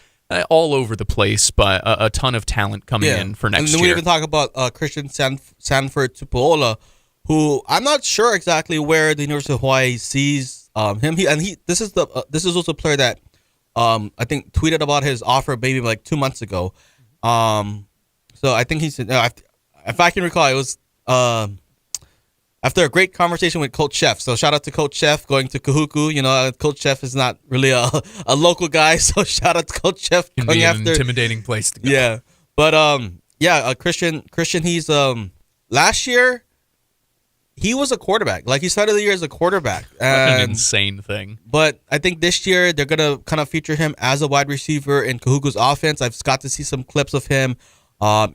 all over the place, but a ton of talent coming in for next year. And we even talk about Christian Sanford Tupuola, who I'm not sure exactly where the University of Hawaii sees him. This is also a player that I think tweeted about his offer maybe like 2 months ago. So I think he's if I can recall, it was after a great conversation with Coach Chef. So shout out to Coach Chef going to Kahuku. Coach Chef is not really a local guy, so shout out to Coach Chef. Can be an intimidating place to go. Yeah, but Christian, he's last year he was a quarterback. Like, he started the year as a quarterback. An insane thing. But I think this year they're gonna kind of feature him as a wide receiver in Kahuku's offense. I've got to see some clips of him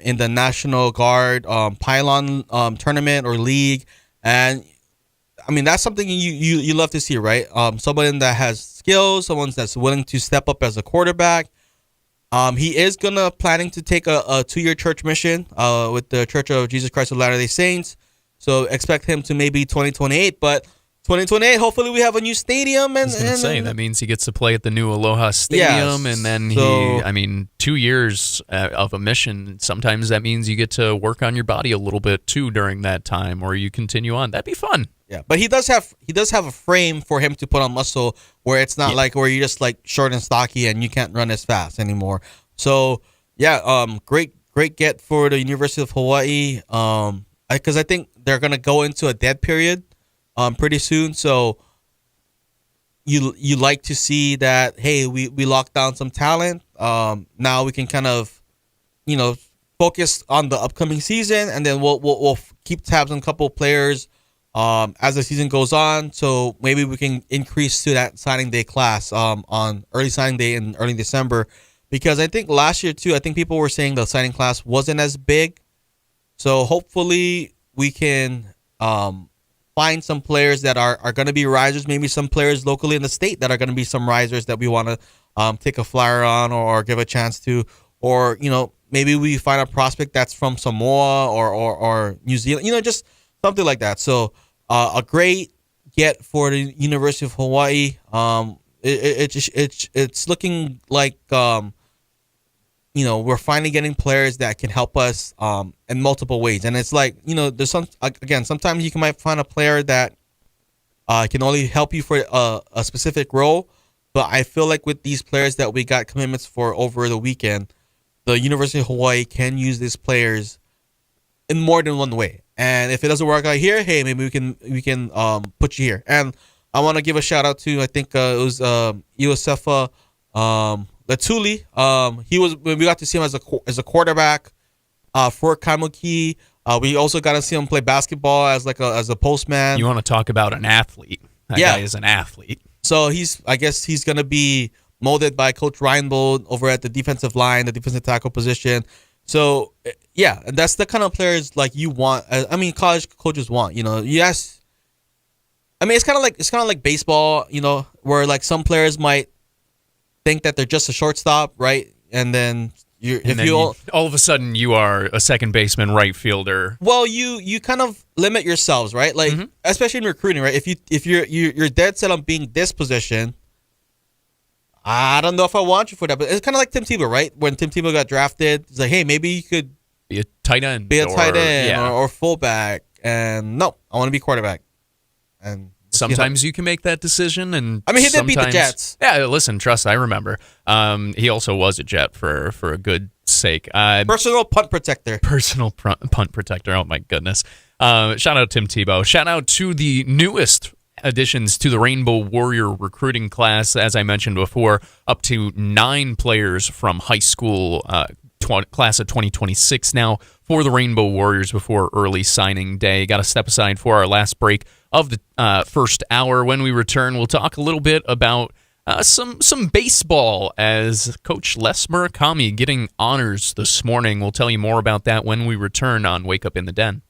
in the National Guard Pylon tournament or league. And I mean, that's something you love to see, right? Someone that has skills, someone that's willing to step up as a quarterback. He is planning to take a 2-year church mission with the Church of Jesus Christ of Latter-day Saints. So expect him to maybe 2028, but 2028, hopefully we have a new stadium. I was going to say, that means he gets to play at the new Aloha Stadium, and then 2 years of a mission, sometimes that means you get to work on your body a little bit too during that time, or you continue on. That'd be fun. Yeah, but he does have a frame for him to put on muscle where it's not like where you're just like short and stocky and you can't run as fast anymore. So great get for the University of Hawaii. Because I think they're gonna go into a dead period pretty soon. So you like to see that, hey, we locked down some talent. Now we can kind of focus on the upcoming season, and then we'll keep tabs on a couple of players as the season goes on. So maybe we can increase to that signing day class on early signing day in early December, because I think last year too, I think people were saying the signing class wasn't as big. So hopefully we can find some players that are going to be risers, maybe some players locally in the state that are going to be some risers that we want to take a flyer on or give a chance to, or maybe we find a prospect that's from Samoa or New Zealand, just something like that. So a great get for the University of Hawaii. it's looking like we're finally getting players that can help us in multiple ways. And it's like, there's sometimes you might find a player that can only help you for a specific role. But I feel like with these players that we got commitments for over the weekend, the University of Hawaii can use these players in more than one way. And if it doesn't work out here, hey, maybe we can put you here. And I want to give a shout out to, I think it was Iosefa Latuli. We got to see him as a quarterback for Kaimuki. We also got to see him play basketball as a postman. You want to talk about an athlete? That guy is an athlete. So I guess he's gonna be molded by Coach Reinbold over at the defensive line, the defensive tackle position. So and that's the kind of players like you want. College coaches want. Yes. It's kind of like baseball. Where like some players might think that they're just a shortstop, right? And then all of a sudden you are a second baseman, right fielder. Well, you kind of limit yourselves, right? Like especially in recruiting, right? If you're dead set on being this position, I don't know if I want you for that. But it's kind of like Tim Tebow, right? When Tim Tebow got drafted, it's like, hey, maybe you could be a tight end, or fullback, and no, I want to be quarterback. And sometimes you can make that decision, and he did beat the Jets. Yeah, listen, trust. I remember. He also was a Jet for a good sake. Personal punt protector. Personal punt protector. Oh my goodness. Shout out Tim Tebow. Shout out to the newest additions to the Rainbow Warrior recruiting class. As I mentioned before, up to 9 players from high school class of 2026 now for the Rainbow Warriors before early signing day. Got to step aside for our last break of the first hour. When we return, we'll talk a little bit about some baseball as Coach Les Murakami getting honors this morning. We'll tell you more about that when we return on Wake Up in the Den.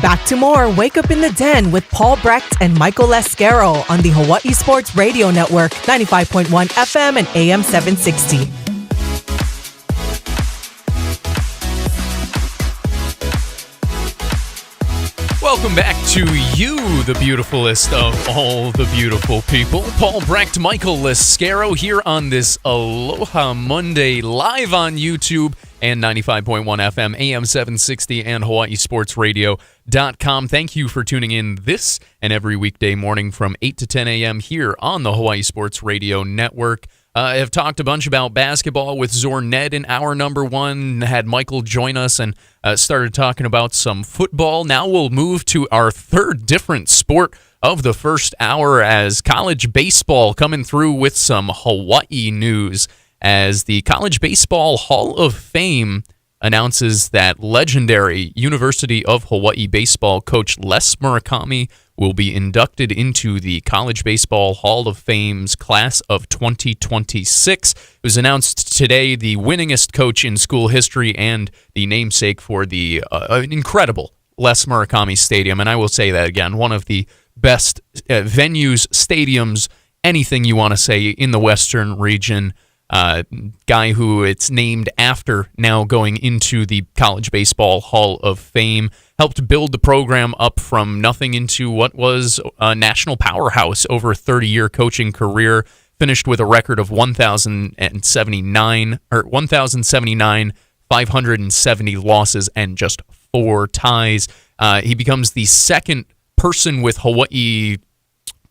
Back to more Wake Up in the Den with Paul Brecht and Michael Lasquero on the Hawaii Sports Radio Network, 95.1 FM and AM 760. Welcome back to you, the beautifulest of all the beautiful people. Paul Brecht, Michael Lasquero here on this Aloha Monday, live on YouTube and 95.1 FM, AM 760, and HawaiiSportsRadio.com. Thank you for tuning in this and every weekday morning from 8 to 10 a.m. here on the Hawaii Sports Radio Network. have talked a bunch about basketball with Zoar Nedd in hour number 1, had Michael join us and started talking about some football. Now we'll move to our third different sport of the first hour as college baseball coming through with some Hawaii news as the College Baseball Hall of Fame announces that legendary University of Hawaii baseball coach Les Murakami will be inducted into the College Baseball Hall of Fame's class of 2026. It was announced today the winningest coach in school history and the namesake for the incredible Les Murakami Stadium. And I will say that again, one of the best venues, stadiums, anything you want to say in the Western region. Guy who it's named after now going into the College Baseball Hall of Fame, helped build the program up from nothing into what was a national powerhouse over a 30-year coaching career, finished with a record of 1,079, 570 losses and just 4 ties. He becomes the second person with Hawaii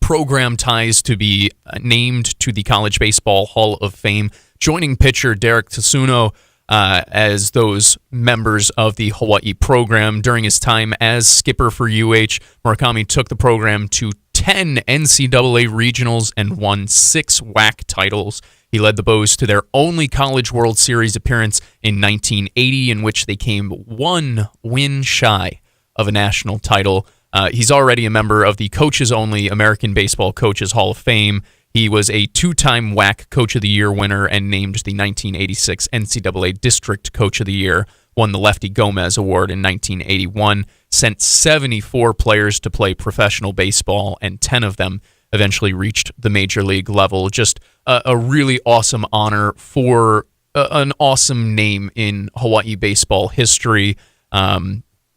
program ties to be named to the College Baseball Hall of Fame, joining pitcher Derek Tsuno as those members of the Hawaii program. During his time as skipper for UH, Murakami took the program to 10 NCAA regionals and won 6 WAC titles. He led the Bows to their only College World Series appearance in 1980, in which they came 1 win shy of a national title. He's already a member of the Coaches-Only American Baseball Coaches Hall of Fame. He was a 2-time WAC Coach of the Year winner and named the 1986 NCAA District Coach of the Year, won the Lefty Gomez Award in 1981, sent 74 players to play professional baseball, and 10 of them eventually reached the major league level. Just a really awesome honor for an awesome name in Hawaii baseball history.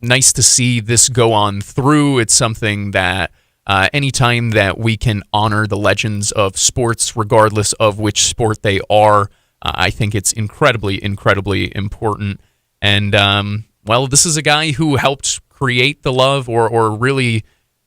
Nice to see this go on through. It's something that anytime that we can honor the legends of sports, regardless of which sport they are, I think it's incredibly, incredibly important. And, well, this is a guy who helped create the love or really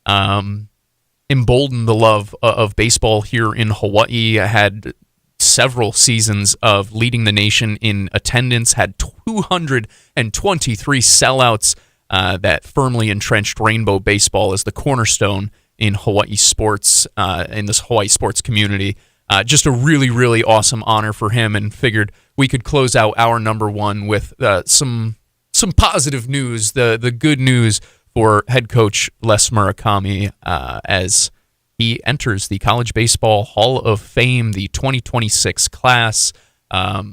embolden the love of baseball here in Hawaii. Had several seasons of leading the nation in attendance, had 223 sellouts, that firmly entrenched rainbow baseball as the cornerstone in Hawaii sports, in this Hawaii sports community. Just a really, really awesome honor for him, and figured we could close out our number 1 with some positive news, the good news for head coach Les Murakami as he enters the College Baseball Hall of Fame, the 2026 class. A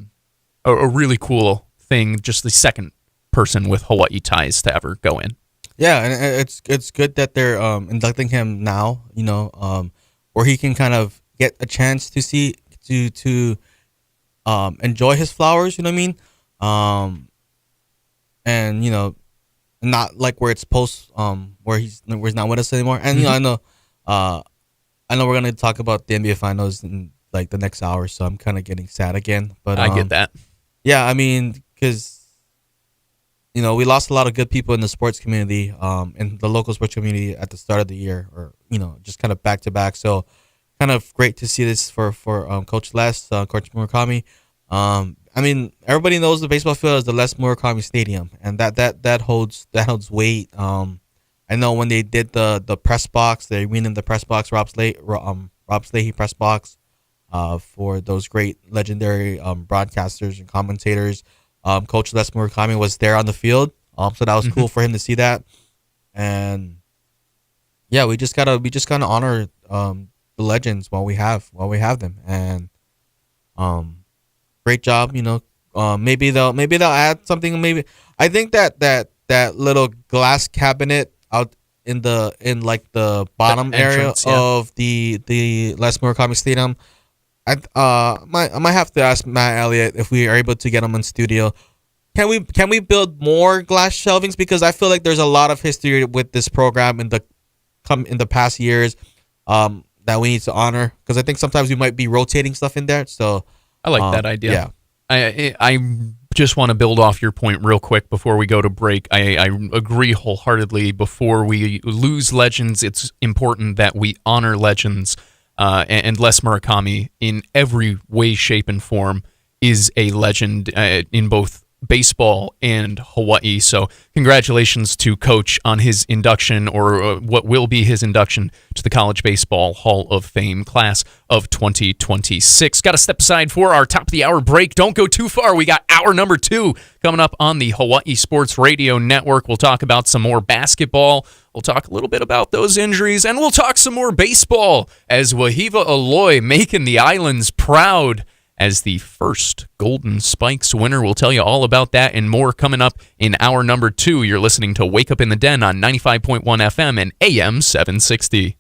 really cool thing, just the second person with Hawaii ties to ever go in. Yeah, and it's good that they're inducting him now, where he can kind of get a chance to see to enjoy his flowers, you know what I mean? And not like where it's post where he's not with us anymore. And I know we're gonna talk about the NBA finals in like the next hour, so I'm kind of getting sad again. But I get that. Yeah, I mean, because we lost a lot of good people in the sports community, in the local sports community at the start of the year, or just kind of back to back. So, kind of great to see this for Coach Les, Coach Murakami. I mean, everybody knows the baseball field is the Les Murakami Stadium, and that holds weight. I know when they did the press box, they renamed the press box Rob Slahey press box, for those great legendary broadcasters and commentators. Coach Les Murakami was there on the field, so that was cool for him to see that. And yeah, we just gotta honor the legends while we have them. And great job, maybe they'll add something. Maybe I think that little glass cabinet out in the bottom area of the Les Murakami Stadium, I might have to ask Matt Elliott if we are able to get him in studio. Can we build more glass shelvings, because I feel like there's a lot of history with this program in the past years that we need to honor, because I think sometimes we might be rotating stuff in there. So I like that idea. Yeah. I just want to build off your point real quick before we go to break. I agree wholeheartedly. Before we lose legends, it's important that we honor legends. and Les Murakami, in every way, shape, and form, is a legend in both baseball and Hawaii. So congratulations to Coach on his induction, or what will be his induction to the College Baseball Hall of Fame class of 2026. Got to step aside for our top of the hour break. Don't go too far. We got hour number 2 coming up on the Hawaii Sports Radio Network. We'll talk about some more basketball. We'll talk a little bit about those injuries, and we'll talk some more baseball as Wehiwa Aloy making the islands proud as the first Golden Spikes winner. We'll tell you all about that and more coming up in hour number 2. You're listening to Wake Up in the Den on 95.1 FM and AM 760.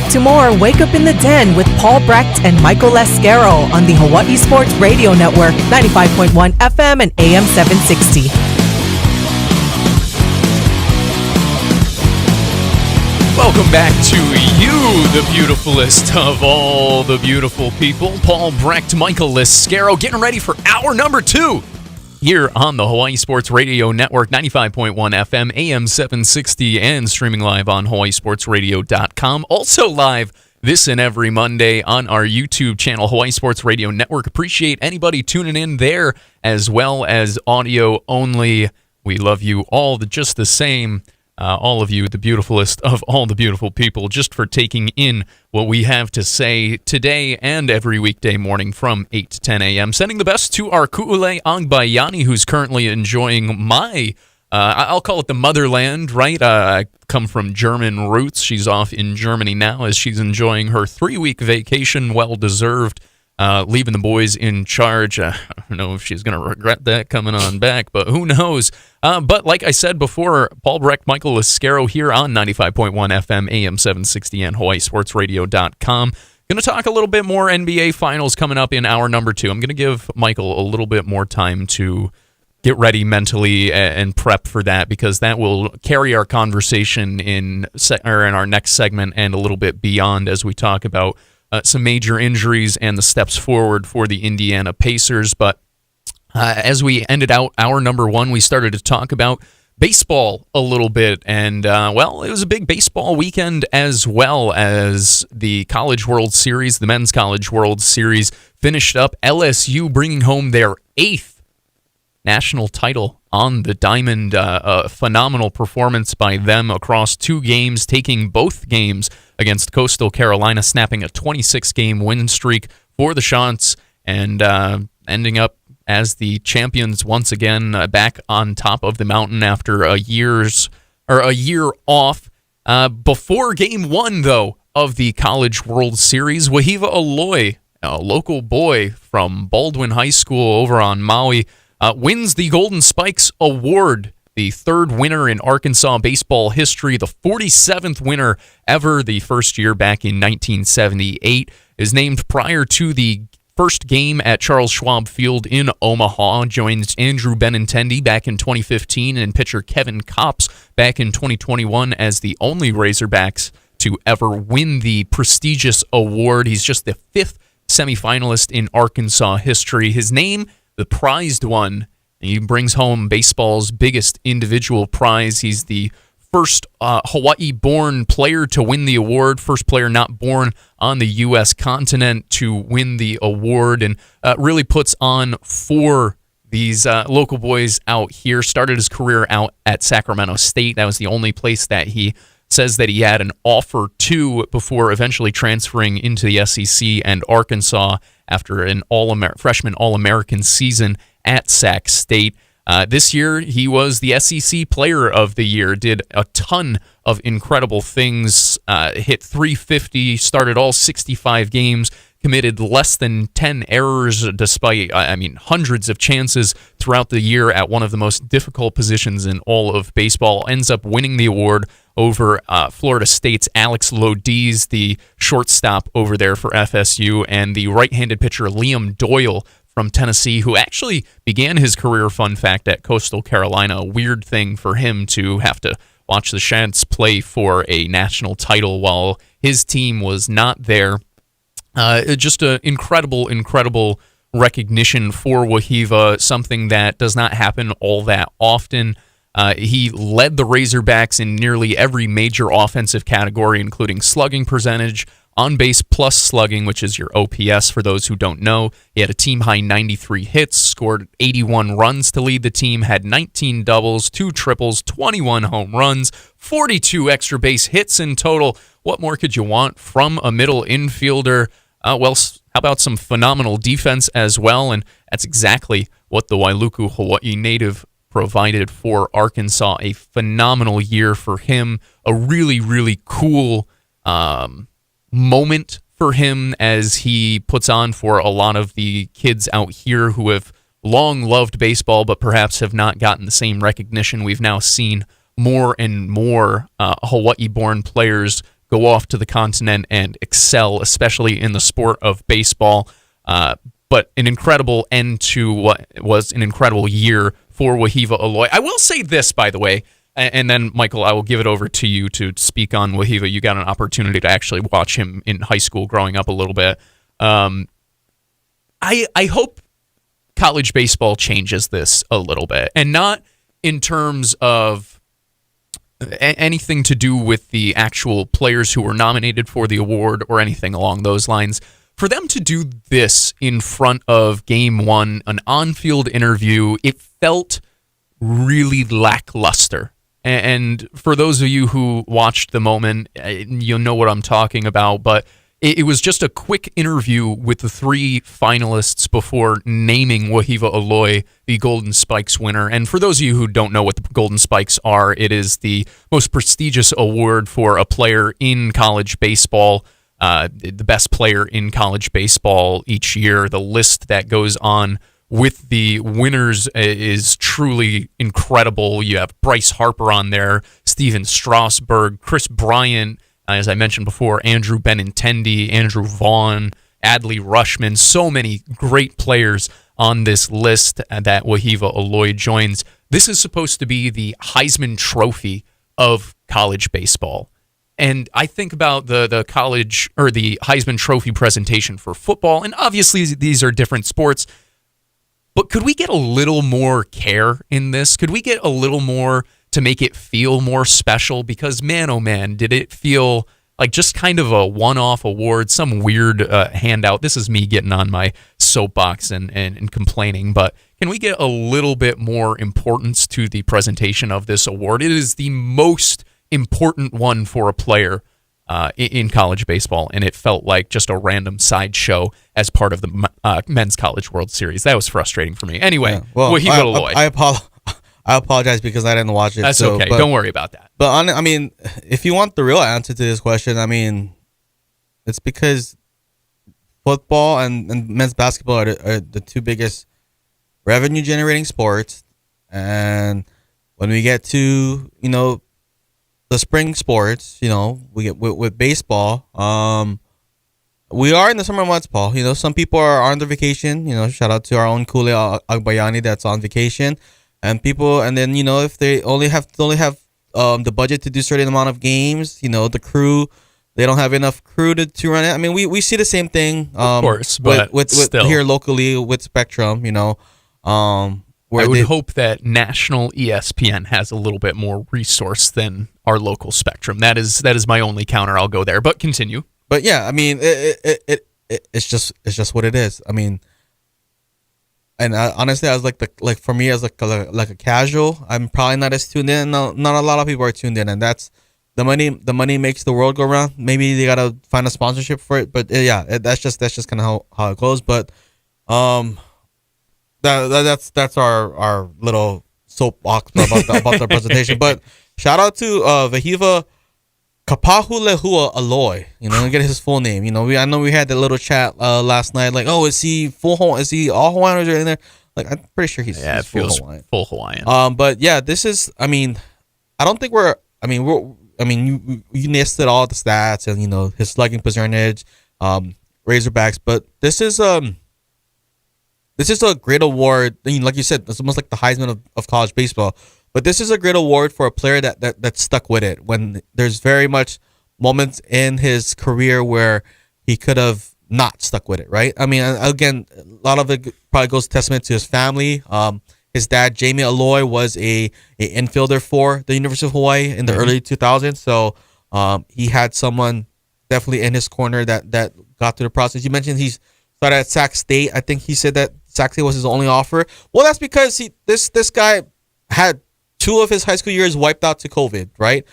Back to more Wake Up in the Den with Paul Brecht and Michael Lasquero on the Hawaii Sports Radio Network, 95.1 FM and AM 760. Welcome back to you, the beautifulest of all the beautiful people. Paul Brecht, Michael Lasquero, getting ready for hour number 2 here on the Hawaii Sports Radio Network, 95.1 FM, AM 760, and streaming live on hawaiisportsradio.com. Also live this and every Monday on our YouTube channel, Hawaii Sports Radio Network. Appreciate anybody tuning in there, as well as audio only. We love you all just the same. All of you, the beautifulest of all the beautiful people, just for taking in what we have to say today and every weekday morning from 8 to 10 a.m. Sending the best to our Ku'ule Angbayani, who's currently enjoying my, I'll call it the motherland, right? I come from German roots. She's off in Germany now as she's enjoying her 3-week vacation, well-deserved. Leaving the boys in charge. I don't know if she's going to regret that coming on back, but who knows? But like I said before, Paul Brecht, Michael Lasquero here on 95.1 FM, AM 760, and hawaiisportsradio.com. Going to talk a little bit more NBA Finals coming up in hour number 2. I'm going to give Michael a little bit more time to get ready mentally and prep for that, because that will carry our conversation in our next segment and a little bit beyond as we talk about some major injuries and the steps forward for the Indiana Pacers. But as we ended out hour number 1, we started to talk about baseball a little bit. And, well, it was a big baseball weekend, as well as the College World Series. The Men's College World Series finished up. LSU bringing home their 8th national title on the diamond. A phenomenal performance by them across 2 games, taking both games against Coastal Carolina, snapping a 26-game win streak for the Chants, and ending up as the champions once again, back on top of the mountain after a year off. Before Game 1, though, of the College World Series, Wehiwa Aloy, a local boy from Baldwin High School over on Maui, wins the Golden Spikes Award, the 3rd winner in Arkansas baseball history, the 47th winner ever. The first year back in 1978 is named prior to the first game at Charles Schwab Field in Omaha. Joins Andrew Benintendi back in 2015 and pitcher Kevin Kopps back in 2021 as the only Razorbacks to ever win the prestigious award. He's just the 5th semifinalist in Arkansas history. His name, the prized one. He brings home baseball's biggest individual prize. He's the first Hawaii-born player to win the award, first player not born on the U.S. continent to win the award, and really puts on for these local boys out here. Started his career out at Sacramento State. That was the only place that he says that he had an offer to before eventually transferring into the SEC and Arkansas after an freshman All-American season at Sac State. This year, he was the SEC Player of the Year, did a ton of incredible things, hit .350, started all 65 games, committed less than 10 errors despite, hundreds of chances throughout the year at one of the most difficult positions in all of baseball. Ends up winning the award over Florida State's Alex Lodiz, the shortstop over there for FSU, and the right-handed pitcher Liam Doyle from Tennessee, who actually began his career, fun fact, at Coastal Carolina. A weird thing for him to have to watch the Chants play for a national title while his team was not there. Just an incredible recognition for Wehiwa, something that does not happen all that often. He led the Razorbacks in nearly every major offensive category, including slugging percentage, on-base plus slugging, which is your OPS for those who don't know. He had a team-high 93 hits, scored 81 runs to lead the team, had 19 doubles, 2 triples, 21 home runs, 42 extra base hits in total. What more could you want from a middle infielder? How about some phenomenal defense as well? And that's exactly what the Wailuku, Hawaii native provided for Arkansas. A phenomenal year for him. A really cool moment for him as he puts on for a lot of the kids out here who have long loved baseball but perhaps have not gotten the same recognition. We've now seen more and more Hawaii-born players go off to the continent and excel, especially in the sport of baseball. But an incredible end to what was an incredible year for Wehiwa Aloy. I will say this, by the way, and then, Michael, I will give it over to you to speak on Wehiwa. You got an opportunity to actually watch him in high school growing up a little bit. I hope college baseball changes this a little bit, and not in terms of anything to do with the actual players who were nominated for the award or anything along those lines. For them to do this in front of Game 1, an on-field interview, it felt really lackluster. And for those of you who watched the moment, you'll know what I'm talking about, but it was just a quick interview with the 3 finalists before naming Wehiwa Aloy the Golden Spikes winner. And for those of you who don't know what the Golden Spikes are, it is the most prestigious award for a player in college baseball, the best player in college baseball each year. The list that goes on with the winners is truly incredible. You have Bryce Harper on there, Steven Strasburg, Chris Bryant, as I mentioned before, Andrew Benintendi, Andrew Vaughn, Adley Rushman, so many great players on this list that Wehiwa Aloy joins. This is supposed to be the Heisman Trophy of college baseball. And I think about the college or the Heisman Trophy presentation for football, and obviously these are different sports, but could we get a little more care in this? Could we get a little more to make it feel more special? Because man, oh man, did it feel like just kind of a one-off award, some weird handout. This is me getting on my soapbox and complaining, but can we get a little bit more importance to the presentation of this award? It is the most important one for a player in college baseball, and it felt like just a random sideshow as part of the Men's College World Series. That was frustrating for me. Anyway, Yeah. Well, Wehiwa Aloy. I apologize because I didn't watch it. That's okay. Don't worry about that. But I mean, if you want the real answer to this question, I mean, it's because football and men's basketball are the 2 biggest revenue generating sports. And when we get to, the spring sports, we get with baseball, we are in the summer months, Paul. Some people are on their vacation. Shout out to our own Kule Agbayani that's on vacation. And then if they only have the budget to do a certain amount of games, the crew, they don't have enough crew to run it. I mean, we see the same thing, of course, but with still here locally with Spectrum, I would hope that national ESPN has a little bit more resource than our local Spectrum. That is my only counter. I'll go there, but continue. But yeah, I mean, it's just what it is. I mean. And honestly, I was for me as like a casual, I'm probably not as tuned in. No, not a lot of people are tuned in, and that's the money. The money makes the world go round. Maybe they gotta find a sponsorship for it, but yeah, that's just kind of how it goes. But that's our little soapbox about the presentation. But shout out to Wehiwa Kapahulehua Aloy, get his full name. I know we had that little chat last night, like, oh, is he all Hawaiian or is there in there? Like, I'm pretty sure he's full Hawaiian. Full Hawaiian. But yeah, this is, I don't think you listed all the stats and, his slugging percentage, Razorbacks, but this is a great award. Like you said, it's almost like the Heisman of college baseball. But this is a great award for a player that stuck with it when there's very much moments in his career where he could have not stuck with it, right? I mean, again, a lot of it probably goes testament to his family. His dad, Jamie Aloy, was a infielder for the University of Hawaii in the early 2000s. So he had someone definitely in his corner that got through the process. You mentioned he started at Sac State. I think he said that Sac State was his only offer. Well, that's because this guy had 2 of his high school years wiped out to COVID, right?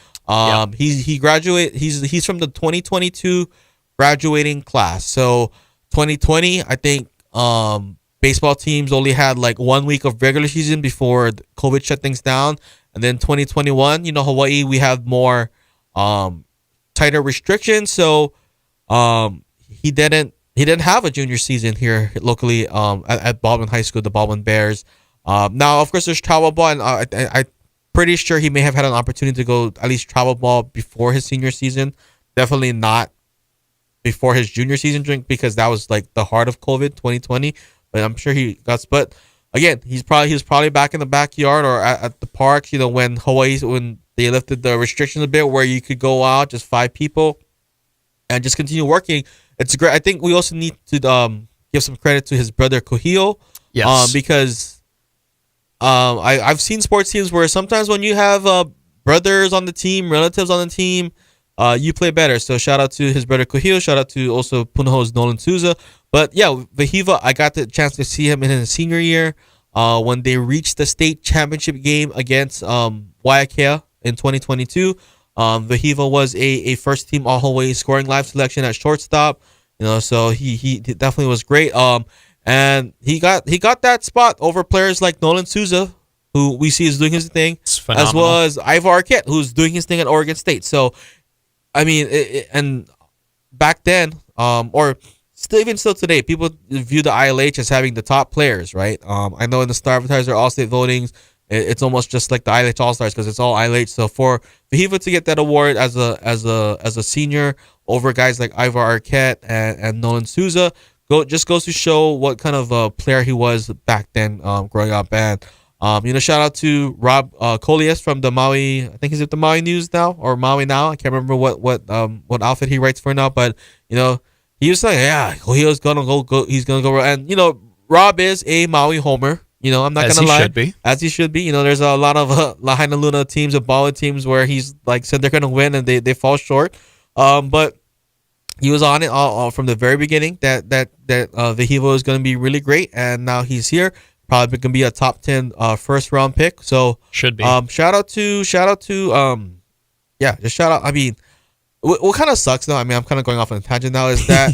He graduated. He's from the 2022 graduating class. So 2020, I think baseball teams only had like 1 week of regular season before COVID shut things down, and then 2021, Hawaii, we have more tighter restrictions. So he didn't have a junior season here locally at Baldwin High School, the Baldwin Bears. Now, of course, there's travel ball, and I'm pretty sure he may have had an opportunity to go at least travel ball before his senior season. definitely not before his junior season drink, because that was like the heart of COVID 2020. But I'm sure he got. But again, he was probably back in the backyard or at the parks. When when they lifted the restrictions a bit, where you could go out just 5 people and just continue working. It's great. I think we also need to give some credit to his brother Kohio. Yes. Because I've seen sports teams where sometimes when you have brothers on the team, relatives on the team, you play better. So shout out to his brother Kohio. Shout out to also Punahou's Nolan Souza. But yeah, Wehiwa, I got the chance to see him in his senior year when they reached the state championship game against Waiakea in 2022. Wehiwa was a first team All Hawaii scoring live selection at shortstop. So he definitely was great. And he got that spot over players like Nolan Souza, who we see is doing his thing, as well as Ivar Arquette, who's doing his thing at Oregon State. So, I mean, and back then, or even still today, people view the ILH as having the top players, right? I know in the Star Advertiser All-State votings, it's almost just like the ILH All-Stars because it's all ILH. So for Wehiwa to get that award as a senior over guys like Ivar Arquette and Nolan Souza, just goes to show what kind of a player he was back then, growing up. And shout out to Rob Colias from the Maui. I think he's at the Maui News now or Maui Now. I can't remember what outfit he writes for now, but he was like, yeah, he's gonna go. He's gonna go. And Rob is a Maui homer. I'm not gonna lie, as he should be. There's a lot of Lahaina Luna teams, Bala teams, where he's like said they're gonna win and they fall short. But he was on it all from the very beginning that Wehiwa is going to be really great, and now he's here. Probably going to be a top 10 first round pick. So should be. Shout out to just shout out. I mean, what kind of sucks though? I mean, I'm kind of going off on a tangent now. Is that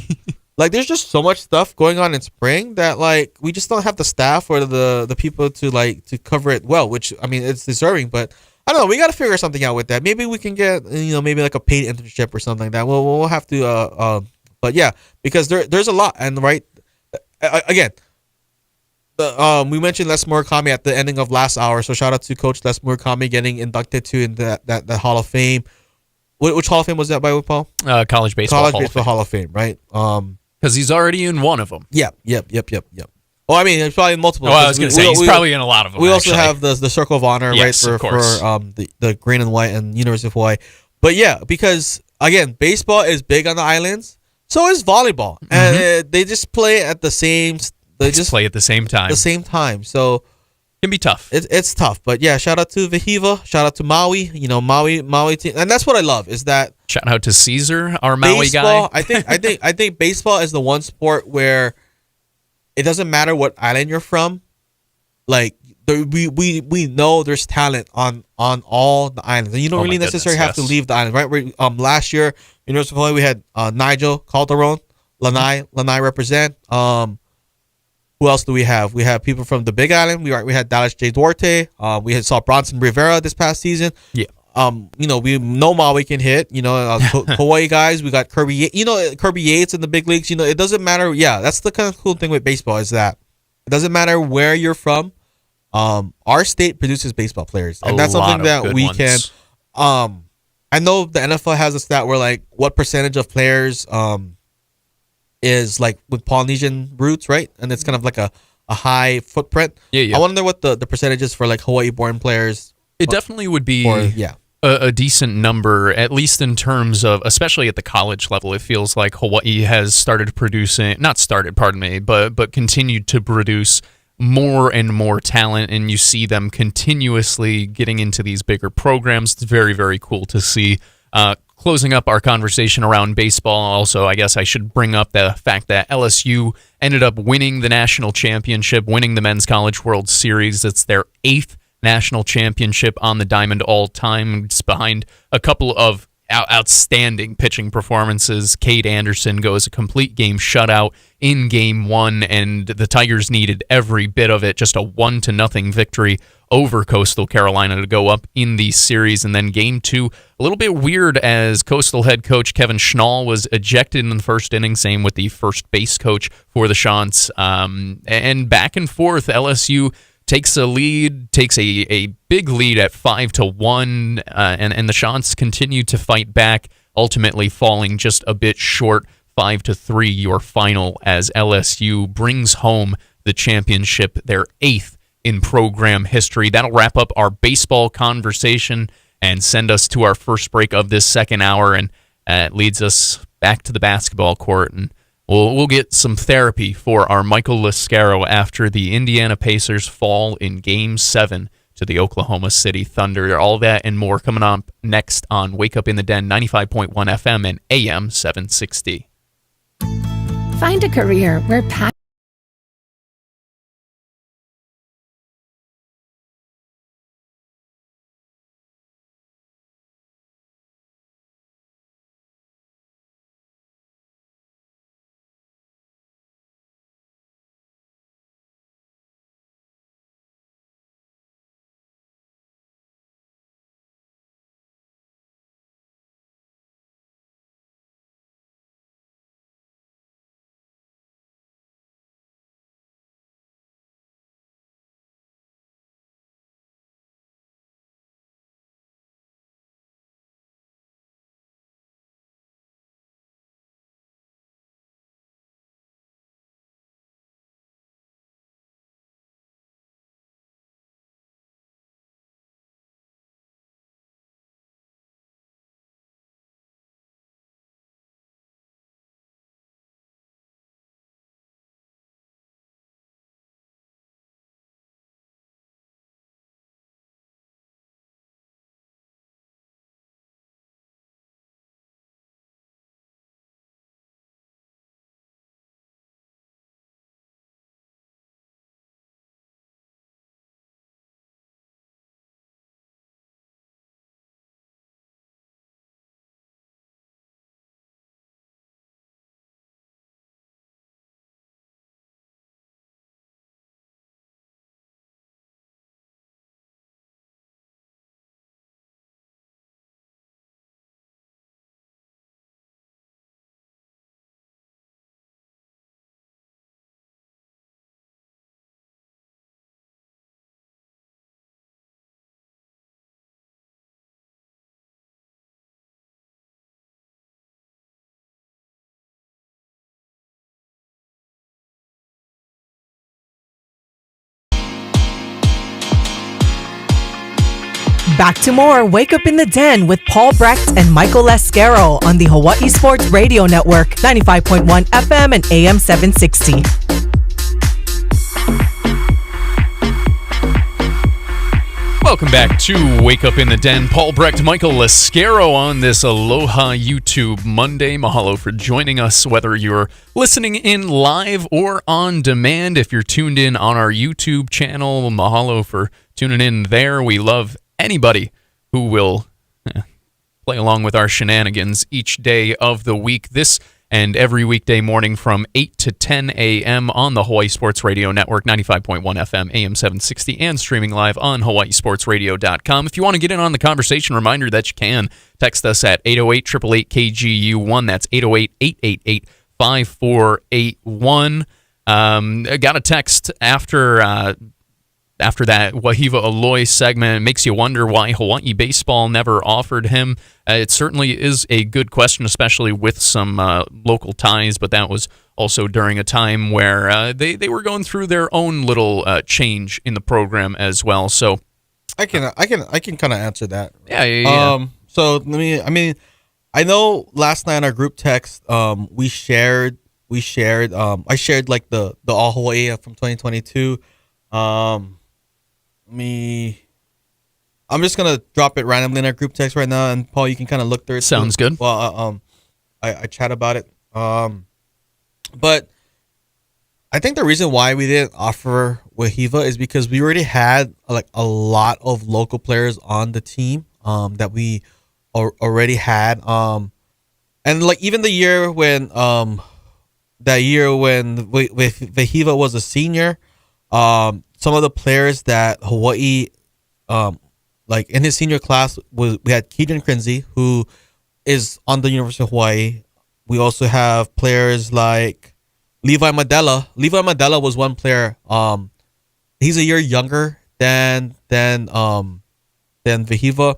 like there's just so much stuff going on in spring that like we just don't have the staff or the people to cover it well. Which I mean, it's deserving, but I don't know. We got to figure something out with that. Maybe we can get maybe like a paid internship or something like that. We'll have to. But yeah, because there's a lot, and right again. We mentioned Les Murakami at the ending of last hour, so shout out to Coach Les Murakami getting inducted to in that Hall of Fame. Which Hall of Fame was that by Paul? College Baseball Hall of Fame, right? Because he's already in one of them. Yep. Well, I mean, it's probably multiple. Well, I was going to say he's probably in a lot of them. We also have the Circle of Honor, yes, right, for the green and white and University of Hawaii. But yeah, because again, baseball is big on the islands, so is volleyball, and they just play at the same. They just play at the same time. So it can be tough. It's tough, but yeah, shout out to Wehiwa, shout out to Maui. Maui team, and that's what I love is that. Shout out to Caesar, our Maui baseball, guy. I think baseball is the one sport where it doesn't matter what island you're from. Like we know there's talent on all the islands, and you don't really necessarily have to leave the island, right? Last year, University of Hawaii, we had Nigel Calderon, Lanai represent. Who else do we have? We have people from the Big Island. We had Dallas J. Duarte. We saw Bronson Rivera this past season. Yeah. We know Maui can hit. Hawaii guys. We got Kirby. Kirby Yates in the big leagues. It doesn't matter. Yeah, that's the kind of cool thing with baseball is that it doesn't matter where you're from. Our state produces baseball players, and that's something that we can. I know the NFL has a stat where like what percentage of players is like with Polynesian roots, right? And it's kind of like a high footprint. Yeah. I wonder what the percentage is for like Hawaii-born players. It definitely would be a decent number, at least in terms of, especially at the college level. It feels like Hawaii has started producing, but continued to produce more and more talent, and you see them continuously getting into these bigger programs. It's very, very cool to see. Closing up our conversation around baseball, also, I guess I should bring up the fact that LSU ended up winning the national championship, winning the Men's College World Series. It's their 8th national championship on the diamond all time. It's behind a couple of outstanding pitching performances. Cade Anderson goes a complete game shutout in Game 1, and the Tigers needed every bit of it. Just a 1-0 victory over Coastal Carolina to go up in the series. And then Game 2, a little bit weird as Coastal head coach Kevin Schnall was ejected in the first inning, same with the first base coach for the Chants. And back and forth, LSU takes a big lead at 5-1, and the Chants continue to fight back. ultimately falling just a bit short. 5-3 your final as LSU brings home the championship, their 8th in program history. That'll wrap up our baseball conversation and send us to our first break of this second hour, and it leads us back to the basketball court, and we'll get some therapy for our Michael Lasquero after the Indiana Pacers fall in Game 7 to the Oklahoma City Thunder. All that and more coming up next on Wake Up in the Den, 95.1 FM and AM 760. Find a career where Back to more Wake Up in the Den with Paul Brecht and Michael Lasquero on the Hawaii Sports Radio Network, 95.1 FM and AM 760. Welcome back to Wake Up in the Den. Paul Brecht, Michael Lasquero on this Aloha YouTube Monday. Mahalo for joining us, whether you're listening in live or on demand. If you're tuned in on our YouTube channel, mahalo for tuning in there. We love anybody who will play along with our shenanigans each day of the week. This and every weekday morning from 8 to 10 a.m. on the Hawaii Sports Radio Network, 95.1 FM, AM 760, and streaming live on hawaiisportsradio.com. If you want to get in on the conversation, reminder that you can text us at 808-888-KGU1. That's 808-888-5481. I got a text after that Wehiwa Aloy segment. It makes you wonder why Hawaii baseball never offered him. It certainly is a good question, especially with some local ties, but that was also during a time where they were going through their own little change in the program as well. So I can kind of answer that. Yeah. So I know last night on our group text, I shared like the All Hawaii from 2022. I'm just gonna drop it randomly in our group text right now, and Paul, you can kind of look through it. Sounds good. Well, I chat about it. But I think the reason why we didn't offer Wehiwa is because we already had like a lot of local players on the team that we already had. And like even the year when Wehiwa was a senior, some of the players that Hawaii, like in his senior class, we had Keegan Crinzy, who is on the University of Hawaii. We also have players like Levi Madela. Levi Madela was one player. He's a year younger than Wehiwa,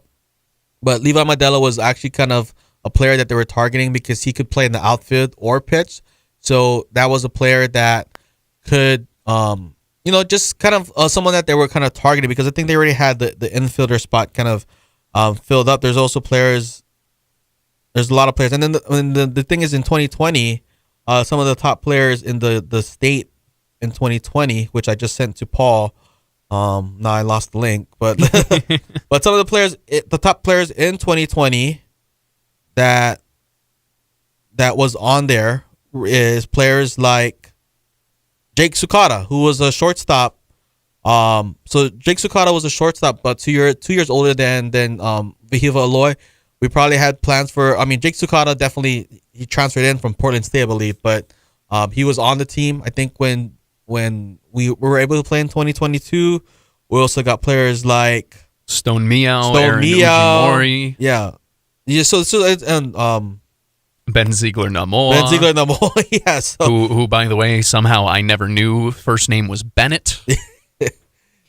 but Levi Madela was actually kind of a player that they were targeting because he could play in the outfield or pitch. So that was a player that could, just kind of someone that they were kind of targeting because I think they already had the infielder spot kind of filled up. There's also players. There's a lot of players. And then the thing is in 2020, some of the top players in the state in 2020, which I just sent to Paul. Now I lost the link, but but some of the players, the top players in 2020 that was on there is players like Jake Sukata, who was a shortstop. So Jake Sukata was a shortstop, but 2 years older than Wehiwa Aloy. We probably had plans for. I mean, Jake Sukata definitely he transferred in from Portland State, I believe, but he was on the team. I think when we were able to play in 2022, we also got players like Stone Meow, Aaron Ujimori. Yeah. So it's, and Ben Ziegler Namoa. Ben Ziegler Namoa, yeah. So. Who, by the way, somehow I never knew first name was Bennett.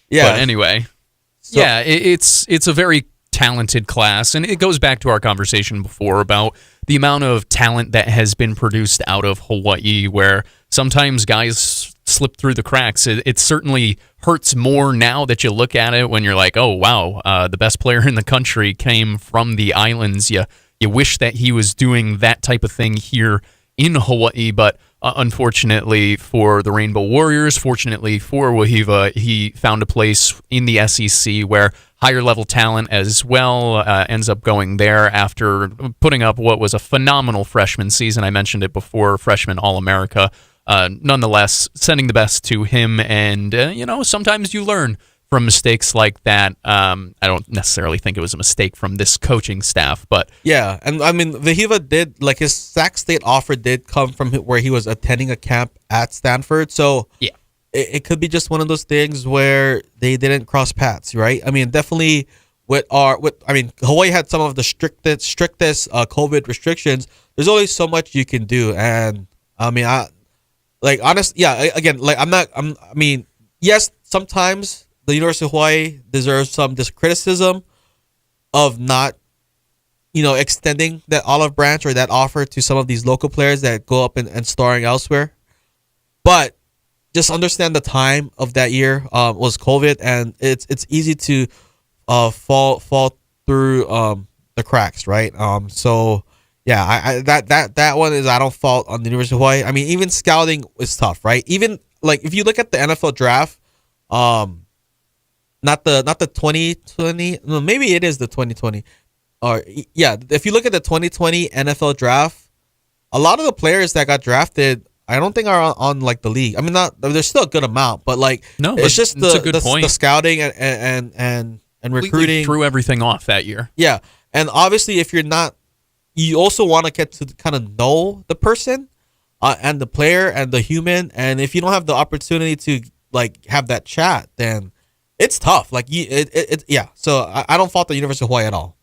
Yeah. But anyway, So- yeah, it's a very talented class, and it goes back to our conversation before about the amount of talent that has been produced out of Hawaii, where sometimes guys slip through the cracks. It certainly hurts more now that you look at it when you're like, oh, wow, the best player in the country came from the islands. You wish that he was doing that type of thing here in Hawaii, but unfortunately for the Rainbow Warriors, fortunately for Wehiwa, he found a place in the SEC where higher level talent as well ends up going there after putting up what was a phenomenal freshman season. I mentioned it before, freshman All-America. Nonetheless, sending the best to him, and sometimes you learn from mistakes like that. I don't necessarily think it was a mistake from this coaching staff, but yeah, and I mean Wehiwa did, like, his Sac State offer did come from where he was attending a camp at Stanford, so yeah, it could be just one of those things where they didn't cross paths, right? I mean, definitely Hawaii had some of the strictest COVID restrictions. There's only so much you can do, and I mean, yes, sometimes the University of Hawaii deserves some criticism of not, extending that olive branch or that offer to some of these local players that go up and starring elsewhere. But just understand the time of that year was COVID, and it's easy to fall through the cracks, right? So yeah, that one is I don't fault on the University of Hawaii. I mean, even scouting is tough, right? Even like if you look at the NFL draft, not the 2020, no, maybe it is the 2020. Or yeah, if you look at the 2020 NFL draft, a lot of the players that got drafted, I don't think are on like the league. I mean, there's still a good amount, but like no, it's just the scouting and recruiting threw everything off that year. Yeah, and obviously if you're not, you also want to get to kind of know the person and the player and the human, and if you don't have the opportunity to like have that chat, then it's tough. Like yeah. So I don't fault the University of Hawaii at all.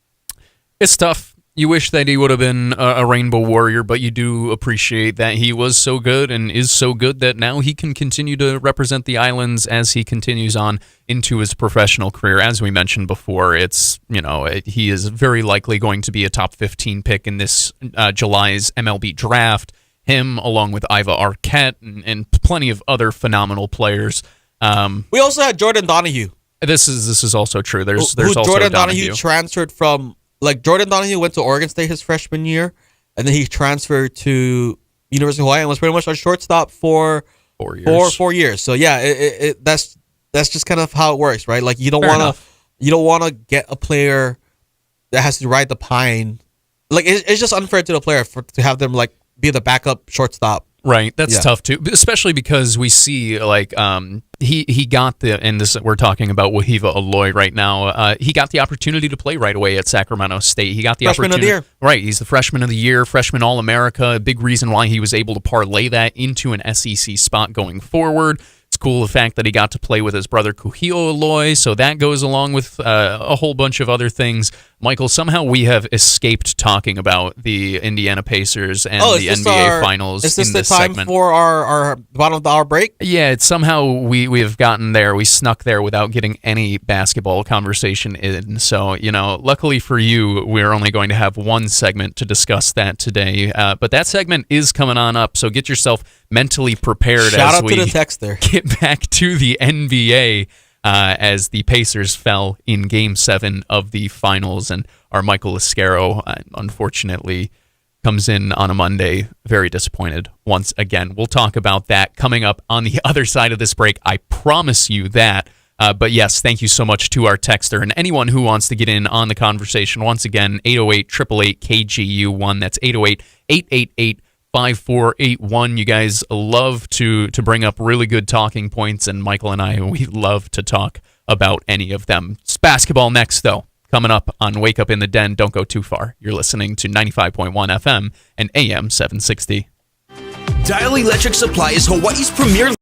It's tough. You wish that he would have been a Rainbow Warrior, but you do appreciate that he was so good and is so good that now he can continue to represent the islands as he continues on into his professional career. As we mentioned before, he is very likely going to be a top 15 pick in this July's MLB draft. Him, along with Iva Arquette and plenty of other phenomenal players. We also had Jordan Donahue. This is also true. There's also Jordan Donahue transferred from. Like, Jordan Donahue went to Oregon State his freshman year, and then he transferred to University of Hawaii and was pretty much our shortstop for 4 years. 4 years. So yeah, that's just kind of how it works, right? Like you don't want to get a player that has to ride the pine. Like it's just unfair to the player to have them like be the backup shortstop. Right, that's tough too, especially because we see like he got and this we're talking about Wehiwa Aloy right now. He got the opportunity to play right away at Sacramento State. He got the freshman opportunity. of the year. Right, he's the freshman of the year, freshman All-America. A big reason why he was able to parlay that into an SEC spot going forward. It's cool the fact that he got to play with his brother Kuhio Aloy, so that goes along with a whole bunch of other things. Michael, somehow we have escaped talking about the Indiana Pacers and the NBA Finals in this segment. Is this the time for our bottom of the hour break? Yeah, it's somehow we have gotten there. We snuck there without getting any basketball conversation in. So, luckily for you, we're only going to have one segment to discuss that today. But that segment is coming on up, so get yourself mentally prepared as we to the texter. Get back to the NBA as the Pacers fell in Game 7 of the Finals, and our Michael Lasquero, unfortunately, comes in on a Monday very disappointed once again. We'll talk about that coming up on the other side of this break. I promise you that. But yes, thank you so much to our texter and anyone who wants to get in on the conversation. Once again, 808-888-KGU1. That's 808-888-5481. You guys love to bring up really good talking points, and Michael and I, we love to talk about any of them. It's basketball next, though. Coming up on Wake Up in the Den. Don't go too far. You're listening to 95.1 FM and AM 760. Dial Electric Supply is Hawaii's premier.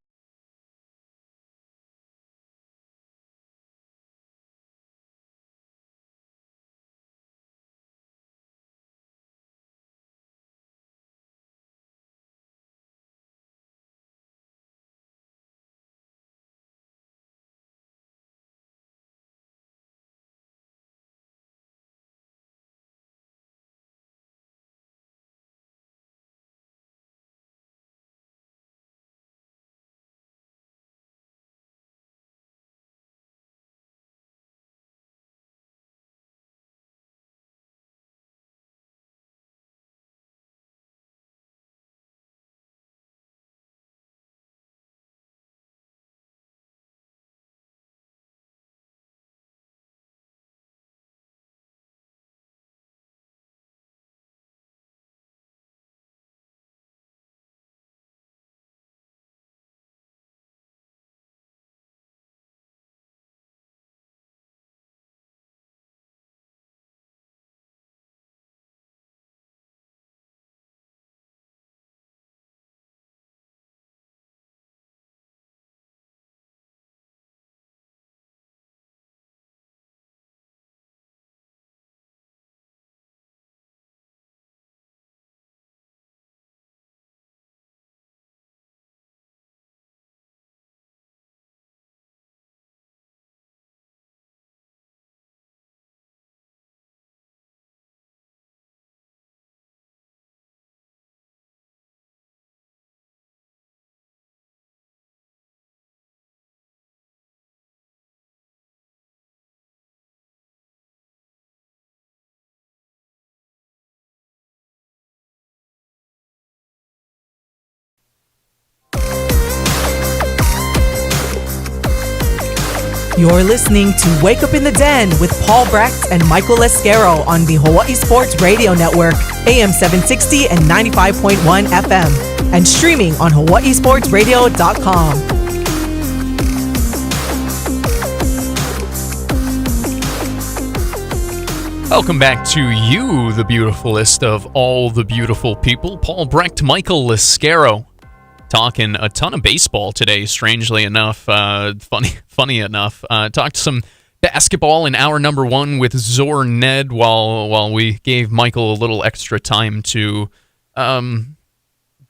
You're listening to Wake Up in the Den with Paul Brecht and Michael Lasquero on the Hawaii Sports Radio Network, AM 760 and 95.1 FM, and streaming on hawaiisportsradio.com. Welcome back to you, the beautifulest of all the beautiful people. Paul Brecht, Michael Lasquero, talking a ton of baseball today, strangely enough. Funny enough. Talked some basketball in hour number one with Zoar Nedd while we gave Michael a little extra time to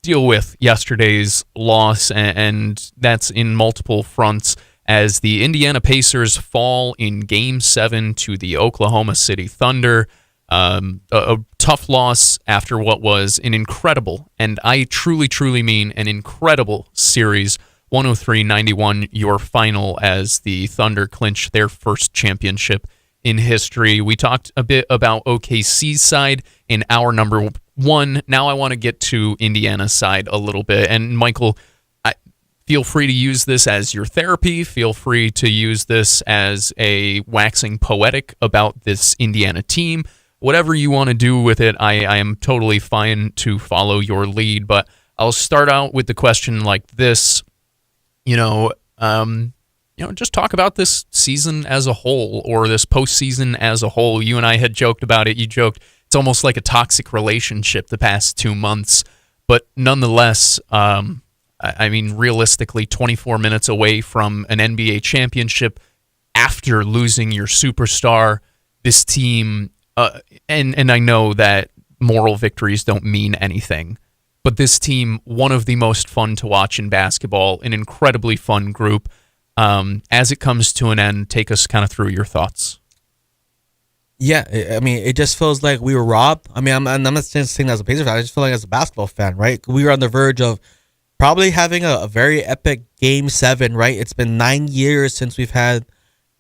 deal with yesterday's loss, and that's in multiple fronts as the Indiana Pacers fall in Game 7 to the Oklahoma City Thunder. A tough loss after what was an incredible, and I truly mean an incredible series, 103-91, your final as the Thunder clinch their first championship in history. We talked a bit about OKC's side in hour number one. Now I want to get to Indiana's side a little bit. And Michael, feel free to use this as your therapy. Feel free to use this as a waxing poetic about this Indiana team. Whatever you want to do with it, I am totally fine to follow your lead. But I'll start out with the question like this. Just talk about this season as a whole, or this postseason as a whole. You and I had joked about it. You joked it's almost like a toxic relationship the past 2 months. But nonetheless, I mean, realistically, 24 minutes away from an NBA championship after losing your superstar. This team, and I know that moral victories don't mean anything, but this team, one of the most fun to watch in basketball, an incredibly fun group. As it comes to an end, take us kind of through your thoughts. Yeah, I mean, it just feels like we were robbed. I mean, I'm not just saying as a Pacers fan. I just feel like as a basketball fan, right? We were on the verge of probably having a very epic Game 7, right? It's been 9 years since we've had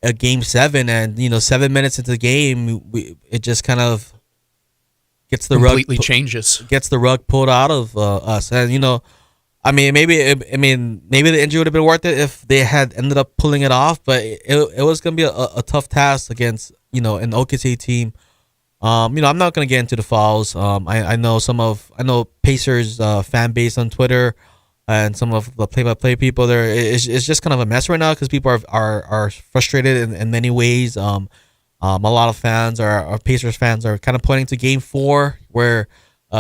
a Game 7, and 7 minutes into the game, it just kind of gets the completely changes, gets the rug pulled out of us, and I mean, maybe the injury would have been worth it if they had ended up pulling it off, but it was gonna be a tough task against an OKC team. I'm not gonna get into the fouls. I know Pacers fan base on Twitter and some of the play-by-play people there. It's just kind of a mess right now because people are frustrated in many ways. A lot of fans our Pacers fans are kind of pointing to Game 4 where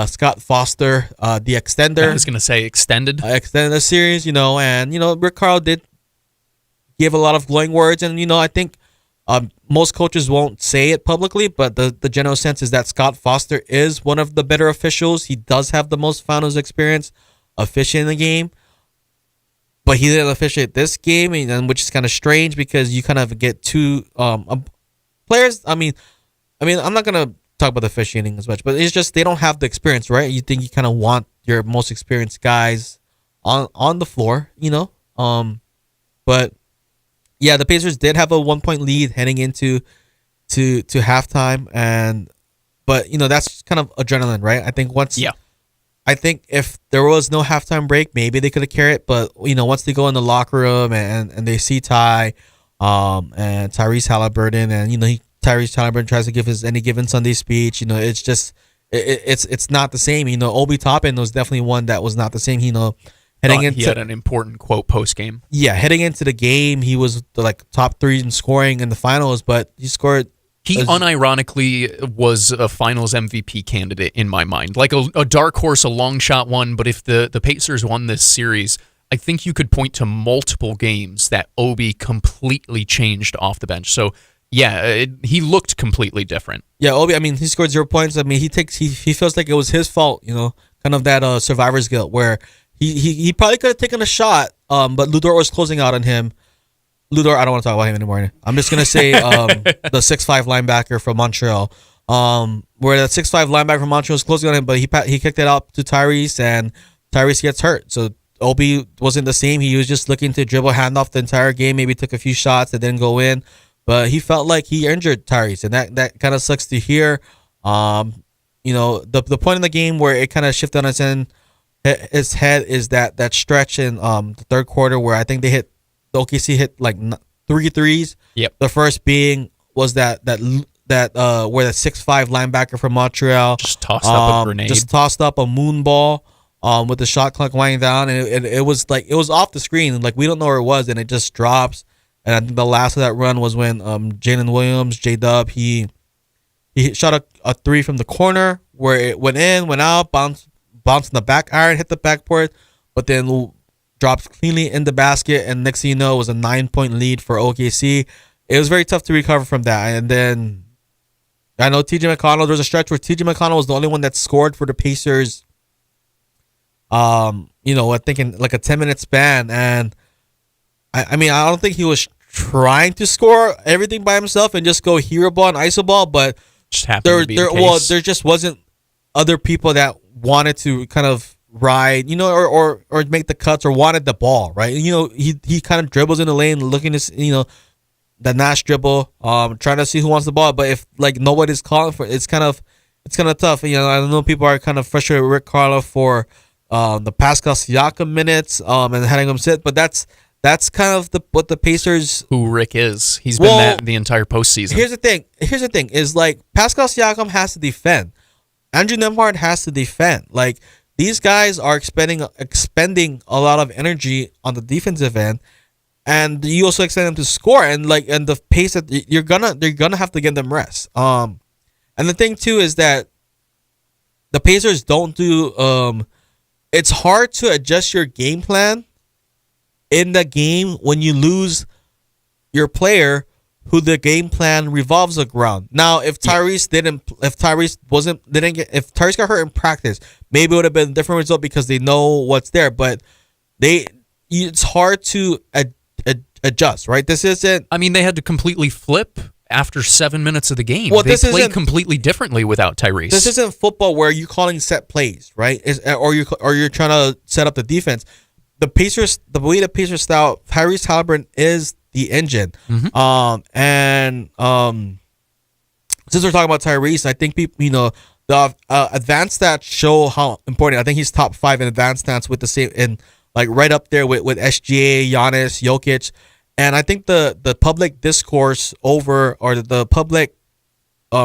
Scott Foster, the extender. I was going to say extended the series, and Rick Carl did give a lot of glowing words, and I think most coaches won't say it publicly, but the general sense is that Scott Foster is one of the better officials. He does have the most finals experience officiating the game, but he didn't officiate this game, and which is kind of strange because you kind of get two players. I mean, I'm not gonna talk about the officiating as much, but it's just they don't have the experience, right? You think you kind of want your most experienced guys on the floor, but yeah, the Pacers did have a 1-point lead heading into halftime, but that's kind of adrenaline, right? I think if there was no halftime break, maybe they could have carried it, but once they go in the locker room and they see Ty and Tyrese Halliburton, and Tyrese Halliburton tries to give his any given Sunday speech. It's just it's not the same. Obi Toppin was definitely one that was not the same. He had an important quote post game. Yeah, heading into the game, he was top 3 in scoring in the finals, but he scored. He unironically was a finals MVP candidate in my mind, like a dark horse, a long shot one. But if the Pacers won this series, I think you could point to multiple games that Obi completely changed off the bench. So yeah, he looked completely different. Yeah, Obi. I mean, he scored 0 points. I mean, he feels like it was his fault. Kind of that survivor's guilt where he probably could have taken a shot. But Ludor was closing out on him. Ludor, I don't want to talk about him anymore. I'm just gonna say the 6'5" linebacker from Montreal. Where the 6'5" linebacker from Montreal was closing on him, but he kicked it out to Tyrese, and Tyrese gets hurt. So Obi wasn't the same. He was just looking to dribble handoff the entire game. Maybe took a few shots that didn't go in. But he felt like he injured Tyrese, and that kind of sucks to hear. The point in the game where it kind of shifted on his head is that stretch in the third quarter where I think the OKC hit like 3 threes. Yep. The first being was that where the 6'5" linebacker from Montreal just tossed up a grenade, just tossed up a moon ball with the shot clock winding down, and it was off the screen, like we don't know where it was, and it just drops. And I think the last of that run was when Jalen Williams, J-Dub, he shot a 3 from the corner where it went in, went out, bounced in the back iron, hit the backboard, but then dropped cleanly in the basket. And next thing you know, it was a 9-point lead for OKC. It was very tough to recover from that. And then I know TJ McConnell, there was a stretch where TJ McConnell was the only one that scored for the Pacers, I think in like a 10-minute span. And I mean, I don't think he was trying to score everything by himself and just go hero ball and iso ball, but just there just wasn't other people that wanted to kind of ride, or make the cuts or wanted the ball, right? He kind of dribbles in the lane, looking to, the Nash dribble, trying to see who wants the ball, but if like nobody's calling for it, it's kind of tough. I know people are kind of frustrated with Rick Carlisle for the Pascal Siakam minutes and having him sit, but that's kind of what the Pacers. Who Rick is. He's been that the entire postseason. Here's the thing is like Pascal Siakam has to defend. Andrew Nembhard has to defend. Like these guys are expending a lot of energy on the defensive end, and you also expect them to score and the pace that they're gonna have to give them rest. And the thing too is that the Pacers don't do it's hard to adjust your game plan in the game when you lose your player who the game plan revolves around. Now, if Tyrese got hurt in practice, maybe it would have been a different result because they know what's there. But it's hard to adjust, right? This isn't. I mean, they had to completely flip after 7 minutes of the game. Well, they played completely differently without Tyrese. This isn't football where you're calling set plays, right? Or you're trying to set up the defense. The way the Pacers style, Tyrese Halliburton is the engine. Since we're talking about Tyrese, I think people, the advanced stats show how important. I think he's top 5 in advanced stats with the same, and like right up there with SGA, Giannis, Jokic. And I think the public discourse over, or the public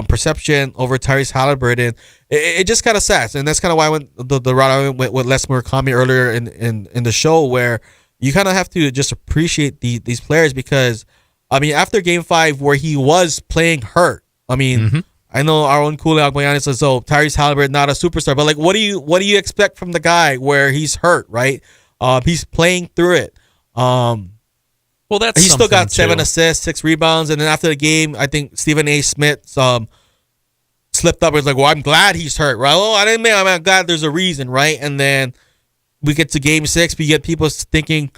perception over Tyrese Halliburton, it just kind of sucks. And that's kind of why I went the route I went with Les Murakami earlier in the show, where you kind of have to just appreciate these players, because, I mean, after Game 5 where he was playing hurt, I mean, I know our own Kule Agbayani says, "Oh, Tyrese Halliburton not a superstar," but like, what do you expect from the guy where he's hurt, right? He's playing through it. Well, that's he still got 7 too. assists, 6 rebounds, and then after the game, I think Stephen A. Smith slipped up. It was like, "Well, I'm glad he's hurt, right? Oh, I'm glad there's a reason, right?" And then we get to Game 6, we get people thinking,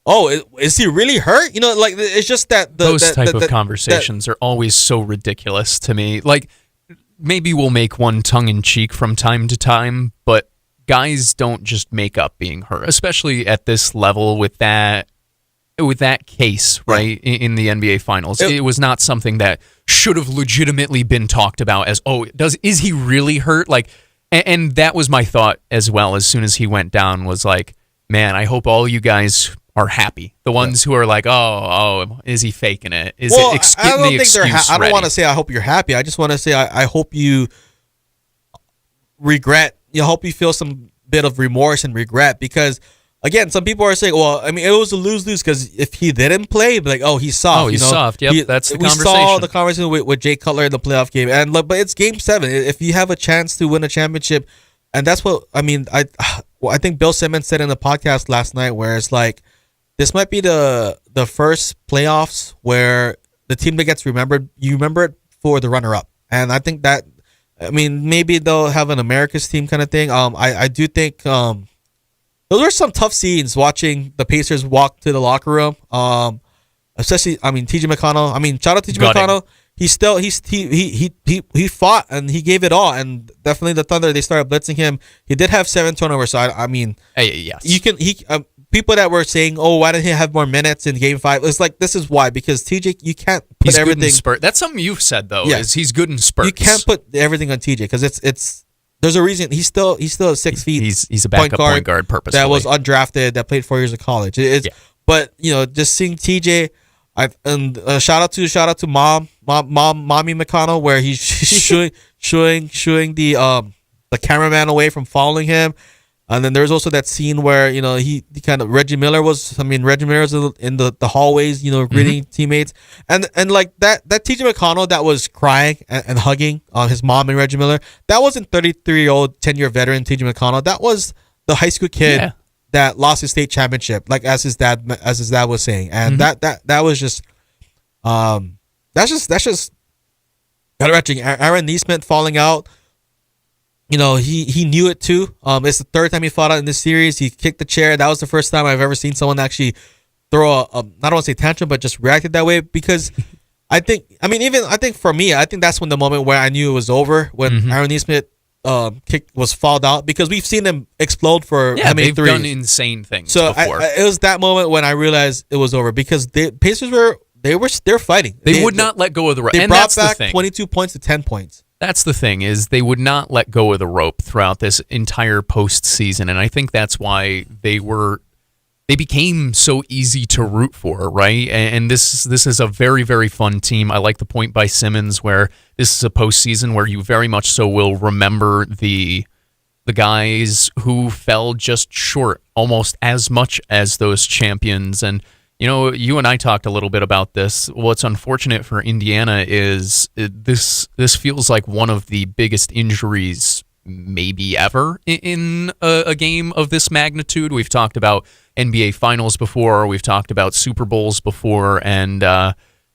"Oh, is he really hurt?" Like, it's just that those type of conversations are always so ridiculous to me. Like, maybe we'll make one tongue in cheek from time to time, but guys don't just make up being hurt, especially at this level with that case, right, in the NBA Finals. It was not something that should have legitimately been talked about as, is he really hurt? Like, and that was my thought as well as soon as he went down, was like, man, I hope all you guys are happy. The ones who are like, oh, is he faking it? I don't want to say I hope you're happy. I just want to say I hope you regret. I hope you feel some bit of remorse and regret, because, again, some people are saying, well, I mean, it was a lose-lose, because if he didn't play, like, oh, he's soft. Oh, he's soft. Yep, that's the conversation. We saw the conversation with Jay Cutler in the playoff game, but it's Game 7. If you have a chance to win a championship, and that's what, I mean, I think Bill Simmons said in the podcast last night, where it's like, this might be the first playoffs where the team that gets remembered, you remember it for the runner-up. And I think that, I mean, maybe they'll have an America's team kind of thing. I do think those were some tough scenes watching the Pacers walk to the locker room. Especially, I mean, TJ McConnell. I mean, shout out to TJ McConnell. He fought and he gave it all. And definitely the Thunder, they started blitzing him. He did have 7 turnovers. So I mean, yes, people that were saying, "Oh, why didn't he have more minutes in Game 5?" It's like, this is why, because TJ, you can't put he's everything. Good in spurt. That's something you've said though. Yeah. Is he's good in spurts. You can't put everything on TJ, because it's. There's a reason he's still 6 feet. He's a backup point guard purposefully. That was undrafted. That played 4 years of college. But just seeing TJ, shout out to mommy McConnell, where he's shooing the cameraman away from following him. And then there's also that scene where he kind of Reggie Miller was in the hallways, greeting teammates, and like that TJ McConnell that was crying and hugging his mom and Reggie Miller. That wasn't 33-year-old 10-year veteran TJ McConnell. That was the high school kid that lost his state championship, like as his dad was saying, and that was just that's just gut-wrenching. Aaron Nesmith falling out. He knew it too. It's the 3rd time he fought out in this series. He kicked the chair. That was the first time I've ever seen someone actually throw I don't want to say tantrum, but just reacted that way, because I think for me, I think that's when the moment where I knew it was over, when Aaron Nesmith was fouled out, because we've seen him explode for how many they've threes. done insane things so before. It was that moment when I realized it was over, because the Pacers they're fighting. They would not let go of the rope. They and brought that's back the thing. 22 points to 10 points. That's the thing, is they would not let go of the rope throughout this entire postseason, and I think that's why they became so easy to root for, right? And this is a very, very fun team. I like the point by Simmons where this is a postseason where you very much so will remember the guys who fell just short almost as much as those champions. And you and I talked a little bit about this. What's unfortunate for Indiana is this feels like one of the biggest injuries maybe ever in a game of this magnitude. We've talked about NBA Finals before. We've talked about Super Bowls before, and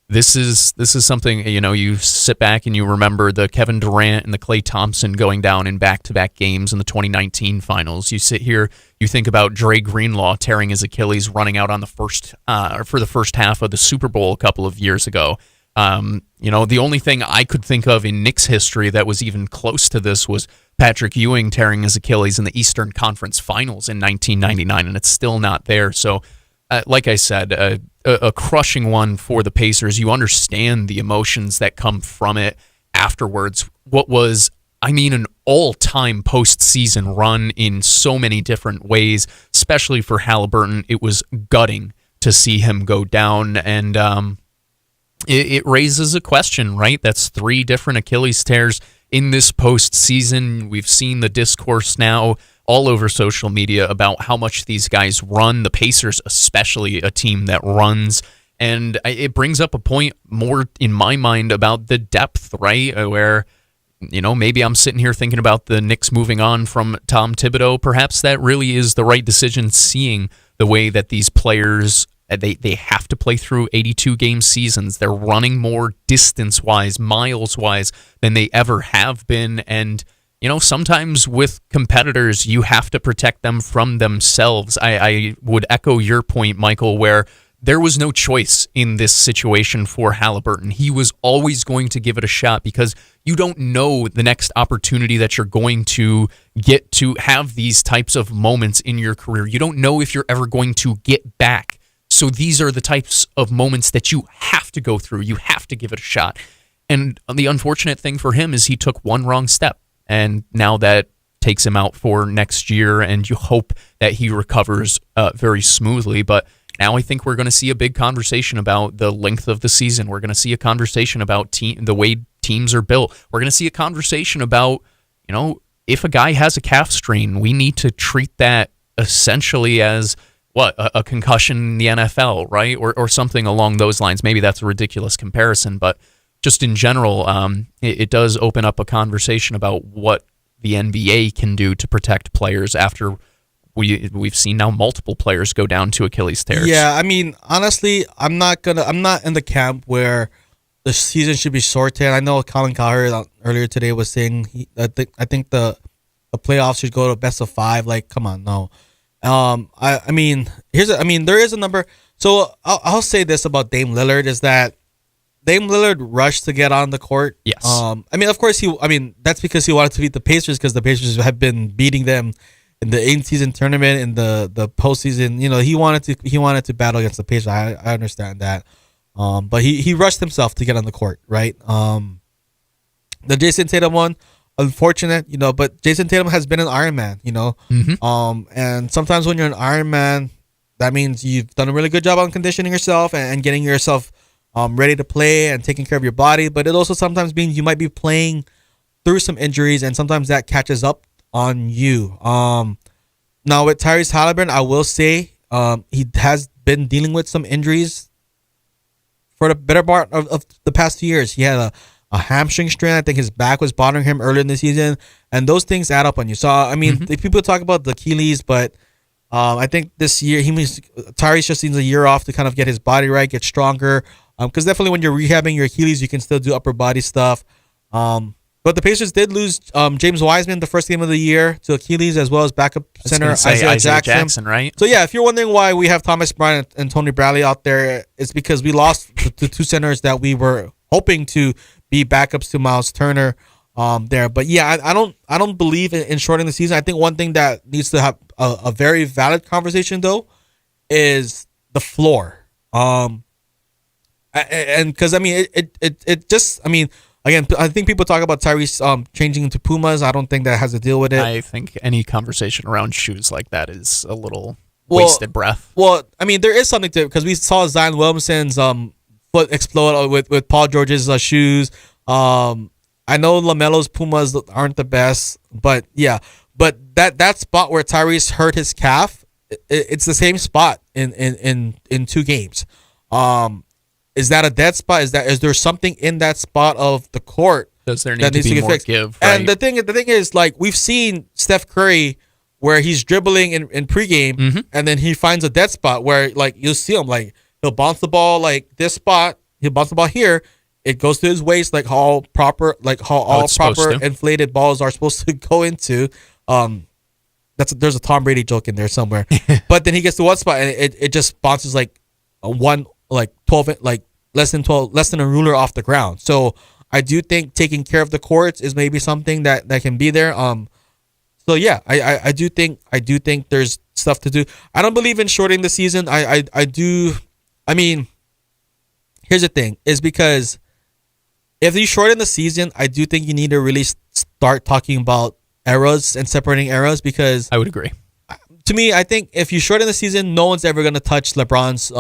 this is something, you sit back and you remember the Kevin Durant and the Klay Thompson going down in back-to-back games in the 2019 Finals. You sit here, you think about Dre Greenlaw tearing his Achilles running out on the for the first half of the Super Bowl a couple of years ago. The only thing I could think of in Knicks history that was even close to this was Patrick Ewing tearing his Achilles in the Eastern Conference Finals in 1999, and it's still not there. So, like I said, a crushing one for the Pacers. You understand the emotions that come from it afterwards. What was, an all-time postseason run in so many different ways, especially for Haliburton. It was gutting to see him go down, and it raises a question, right? That's 3 different Achilles tears in this postseason. We've seen the discourse now all over social media about how much these guys run, the Pacers especially, a team that runs. And it brings up a point more in my mind about the depth, right? Where, maybe I'm sitting here thinking about the Knicks moving on from Tom Thibodeau. Perhaps that really is the right decision, seeing the way that these players, they have to play through 82-game seasons. They're running more distance-wise, miles-wise than they ever have been. And sometimes with competitors, you have to protect them from themselves. I would echo your point, Michael, where there was no choice in this situation for Haliburton. He was always going to give it a shot because you don't know the next opportunity that you're going to get to have these types of moments in your career. You don't know if you're ever going to get back. So these are the types of moments that you have to go through. You have to give it a shot. And the unfortunate thing for him is he took one wrong step. And now that takes him out for next year, and you hope that he recovers very smoothly. But now I think we're going to see a big conversation about the length of the season. We're going to see a conversation about the way teams are built. We're going to see a conversation about, if a guy has a calf strain, we need to treat that essentially as a concussion in the NFL, right? Or something along those lines. Maybe that's a ridiculous comparison, but just in general, it does open up a conversation about what the NBA can do to protect players after we've seen now multiple players go down to Achilles tears. Yeah, honestly, I'm not in the camp where the season should be shortened. I know Colin Cowherd earlier today was saying I think the playoffs should go to best of 5. Like, come on, no. There is a number. So I'll say this about Dame Lillard is that Dame Lillard rushed to get on the court. Yes. Of course that's because he wanted to beat the Pacers, because the Pacers have been beating them in the in-season tournament, in the postseason. He wanted to battle against the Pacers. I understand that. But he rushed himself to get on the court, right? The Jason Tatum one, unfortunate, but Jason Tatum has been an Iron Man, Mm-hmm. And sometimes when you're an Iron Man, that means you've done a really good job on conditioning yourself and getting yourself ready to play and taking care of your body. But it also sometimes means you might be playing through some injuries, and sometimes that catches up on you. Now with Tyrese Haliburton, I will say he has been dealing with some injuries for the better part of the past 2 years. He had a hamstring strain. I think his back was bothering him earlier in the season, and those things add up on you. So people talk about the Achilles, but I think this year Tyrese just needs a year off to kind of get his body right, get stronger. Because definitely when you're rehabbing your Achilles, you can still do upper body stuff. But the Pacers did lose James Wiseman the first game of the year to Achilles, as well as backup center Isaiah Jackson, right? So yeah, if you're wondering why we have Thomas Bryant and Tony Bradley out there, it's because we lost the 2 centers that we were hoping to be backups to Miles Turner there. But yeah, I don't believe in shortening the season. I think one thing that needs to have a very valid conversation though is the floor. And because again, I think people talk about Tyrese changing into Pumas. I don't think that has to deal with it. I think any conversation around shoes like that is a little wasted breath. Well, there is something to it, because we saw Zion Williamson's foot explode with Paul George's shoes. I know LaMelo's Pumas aren't the best, but yeah. But that spot where Tyrese hurt his calf, it's the same spot in 2 games. Is that a dead spot? Is there something in that spot of the court Does there need that to needs be to get more fixed. give? Right? And the thing is, like, we've seen Steph Curry where he's dribbling in pregame, and then he finds a dead spot where, like, you'll see him, like, he'll bounce the ball like this spot, he'll bounce the ball here, it goes to his waist, like how all proper inflated balls are supposed to go into. There's a Tom Brady joke in there somewhere, but then he gets to one spot and it just bounces like less than a ruler off the ground. So I do think taking care of the courts is maybe something that can be there. So yeah, I do think there's stuff to do. I don't believe in shorting the season. I do. I mean, here's the thing: is because if you shorten the season, I do think you need to really start talking about eras and separating eras, because I would agree. To me, I think if you shorten the season, no one's ever going to touch LeBron's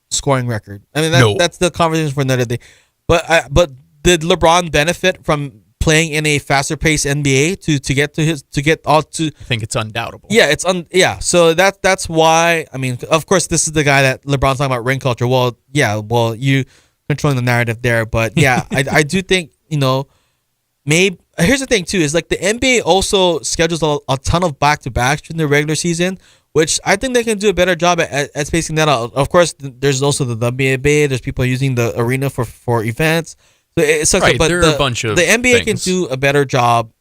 scoring record. I mean, that's the conversation for another day. But did LeBron benefit from playing in a faster paced NBA I think it's undoubtable. Yeah, So that's why. I mean, of course, this is the guy that LeBron's talking about ring culture. Well, you controlling the narrative there, but yeah, I do think, maybe. Here's the thing too, is like the NBA also schedules a ton of back-to-backs during the regular season, which I think they can do a better job at spacing that out. Of course, there's also the WNBA. There's people using the arena for events. So it sucks, right, but there are a bunch of the NBA things. can do a better job.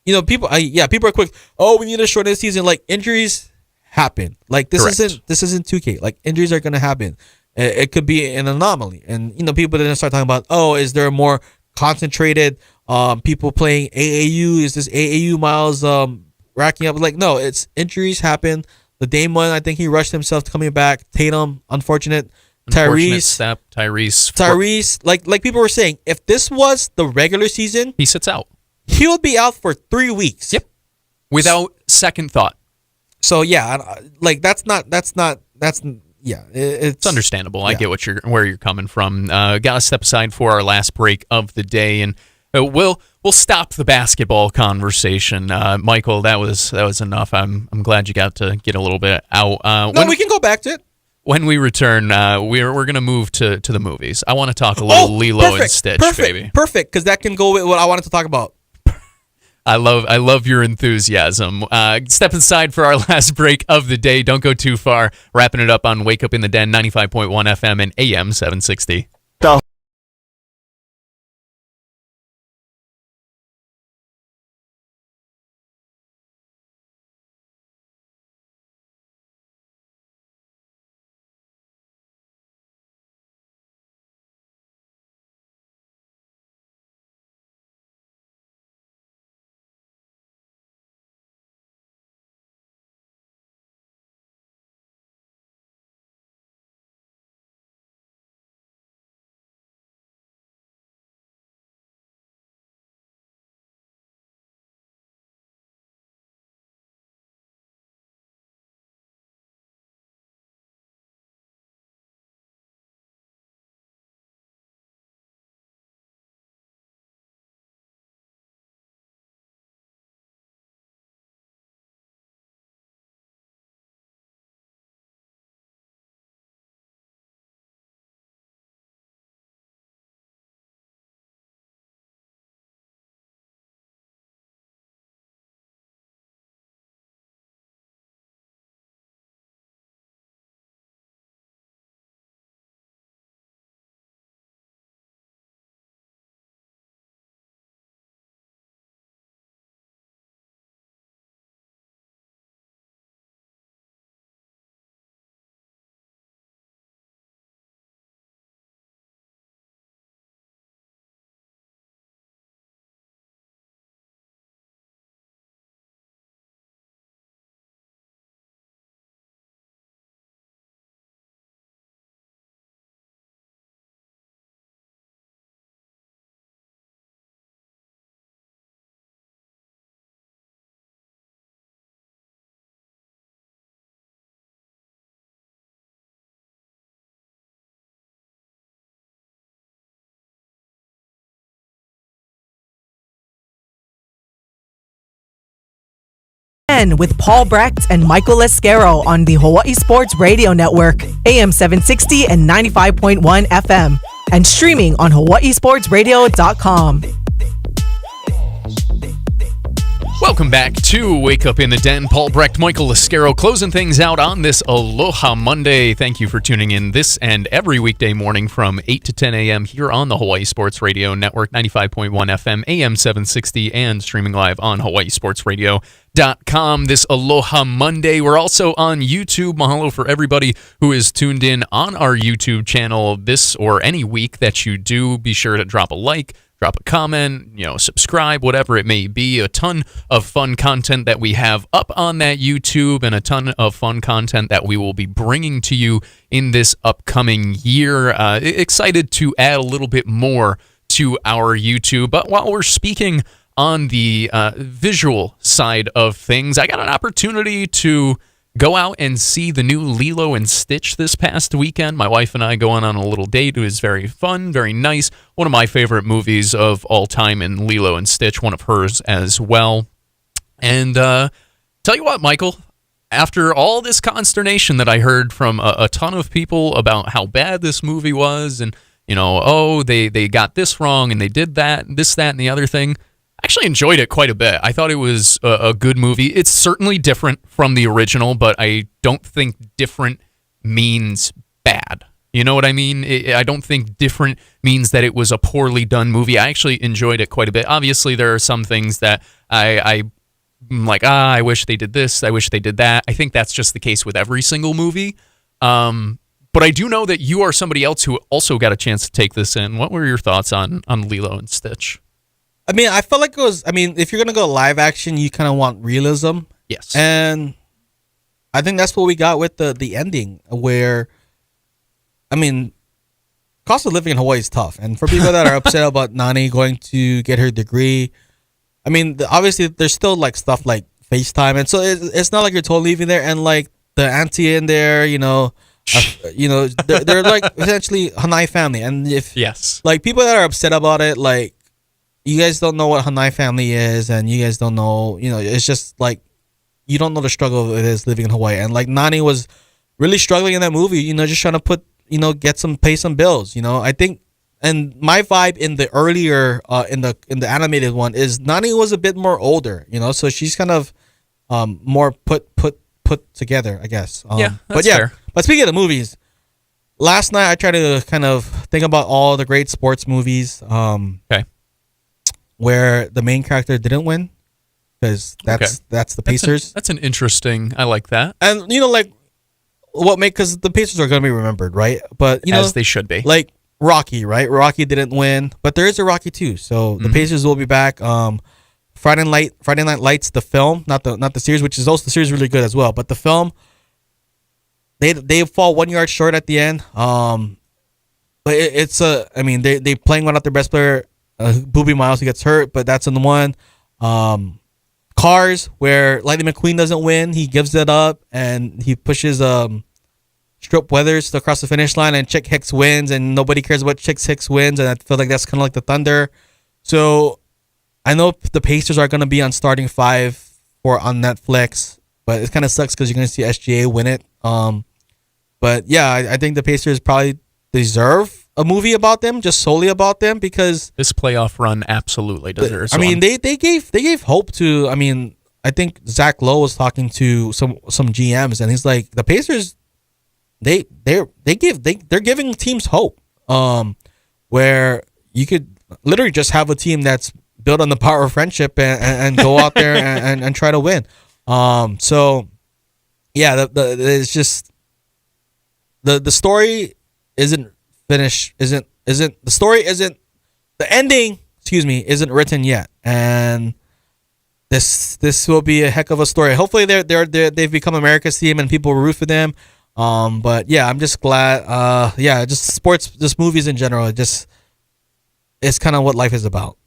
People are quick. Oh, we need to shorten the season. Like, injuries happen. Like, this isn't 2K. Like, injuries are gonna happen. It could be an anomaly, and people didn't start talking about, oh, is there a more concentrated people playing AAU? Is this AAU miles racking up? Like, no, it's injuries happen. The Dame one, I think he rushed himself coming back. Tatum, unfortunate. Tyrese, like people were saying, if this was the regular season, he sits out. He would be out for 3 weeks. Yep. Without second thought. So yeah, like it's understandable. Yeah. I get where you're coming from. Gotta step aside for our last break of the day, and we'll stop the basketball conversation. Michael, that was enough. I'm glad you got to get a little bit out. We can go back to it. When we return, we're gonna move to the movies. I want to talk a little Lilo and Stitch, baby. Perfect, because that can go with what I wanted to talk about. I love your enthusiasm. Step aside for our last break of the day. Don't go too far. Wrapping it up on Wake Up in the Den, 95.1 FM and AM 760. With Paul Brecht and Michael Lasquero on the Hawai'i Sports Radio Network, AM 760 and 95.1 FM, and streaming on hawaiisportsradio.com. Welcome back to Wake Up in the Den. Paul Brecht, Michael Lasquero closing things out on this Aloha Monday. Thank you for tuning in this and every weekday morning from 8 to 10 a.m. here on the Hawaii Sports Radio Network, 95.1 FM, AM 760, and streaming live on hawaiisportsradio.com. This Aloha Monday. We're also on YouTube. Mahalo for everybody who is tuned in on our YouTube channel this or any week that you do. Be sure to drop a like, drop a comment, subscribe, whatever it may be. A ton of fun content that we have up on that YouTube and a ton of fun content that we will be bringing to you in this upcoming year. Excited to add a little bit more to our YouTube. But while we're speaking on the visual side of things, I got an opportunity to go out and see the new Lilo and Stitch this past weekend. My wife and I going on a little date. It was very fun, very nice. One of my favorite movies of all time in Lilo and Stitch, one of hers as well. And tell you what, Michael, after all this consternation that I heard from a ton of people about how bad this movie was and, they got this wrong and they did that, this, that, and the other thing, actually enjoyed it quite a bit. I thought it was a good movie. It's certainly different from the original, but I don't think different means bad. You know what I mean? I don't think different means that it was a poorly done movie. I actually enjoyed it quite a bit. Obviously, there are some things that I'm like, I wish they did this, I wish they did that. I think that's just the case with every single movie. But I do know that you are somebody else who also got a chance to take this in. What were your thoughts on Lilo and Stitch? I mean, I felt like it was. I mean, if you're gonna go live action, you kind of want realism. Yes, and I think that's what we got with the ending, where, I mean, cost of living in Hawaii is tough, and for people that are upset about Nani going to get her degree, I mean, obviously there's still like stuff like FaceTime, and so it's not like you're totally leaving there, and like the auntie in there, they're like essentially Hanai family, and if like people that are upset about it, like, you guys don't know what Hanai family is, and you guys don't know, it's just like, you don't know the struggle it is living in Hawaii. And like Nani was really struggling in that movie, just trying to pay some bills, I think. And my vibe in the earlier, in the animated one is Nani was a bit more older, so she's kind of more put together, I guess. That's fair. But speaking of the movies, last night I tried to kind of think about all the great sports movies. Okay. Where the main character didn't win, because that's the Pacers. That's an interesting. I like that. And because the Pacers are going to be remembered, right? But as they should be. Like Rocky, right? Rocky didn't win, but there is a Rocky 2, so the Pacers will be back. Friday Night Lights, the film, not the series, which is also the series really good as well. But the film, they fall 1 yard short at the end. But they playing without their best player. Booby Miles, who gets hurt, but that's in the one. Cars, where Lightning McQueen doesn't win, he gives it up and he pushes Strope Weathers across the finish line, and Chick Hicks wins, and nobody cares about Chick Hicks wins, and I feel like that's kind of like the Thunder. So I know the Pacers are going to be on starting five on Netflix, but it kind of sucks because you're going to see SGA win it. But yeah, I think the Pacers probably deserve a movie about them, just solely about them, because this playoff run absolutely deserves. I mean, they gave hope to. I mean, I think Zach Lowe was talking to some GMs, and he's like, the Pacers, they're giving teams hope, where you could literally just have a team that's built on the power of friendship and go out there and try to win. So yeah, it's just the story isn't finished, the ending, isn't written yet, and this will be a heck of a story. Hopefully they've become America's team and people root for them. But yeah, I'm just glad. Just sports, just movies in general. It's kind of what life is about.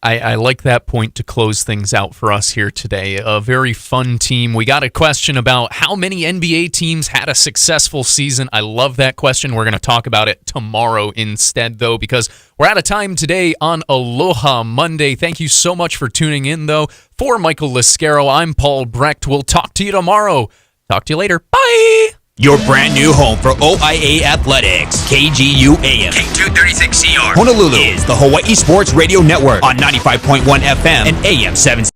I like that point to close things out for us here today. A very fun team. We got a question about how many NBA teams had a successful season. I love that question. We're going to talk about it tomorrow instead, though, because we're out of time today on Aloha Monday. Thank you so much for tuning in, though. For Michael Lasquero, I'm Paul Brecht. We'll talk to you tomorrow. Talk to you later. Bye! Your brand new home for OIA Athletics. KGU AM. K236CR. Honolulu is the Hawaii Sports Radio Network on 95.1 FM and AM 760.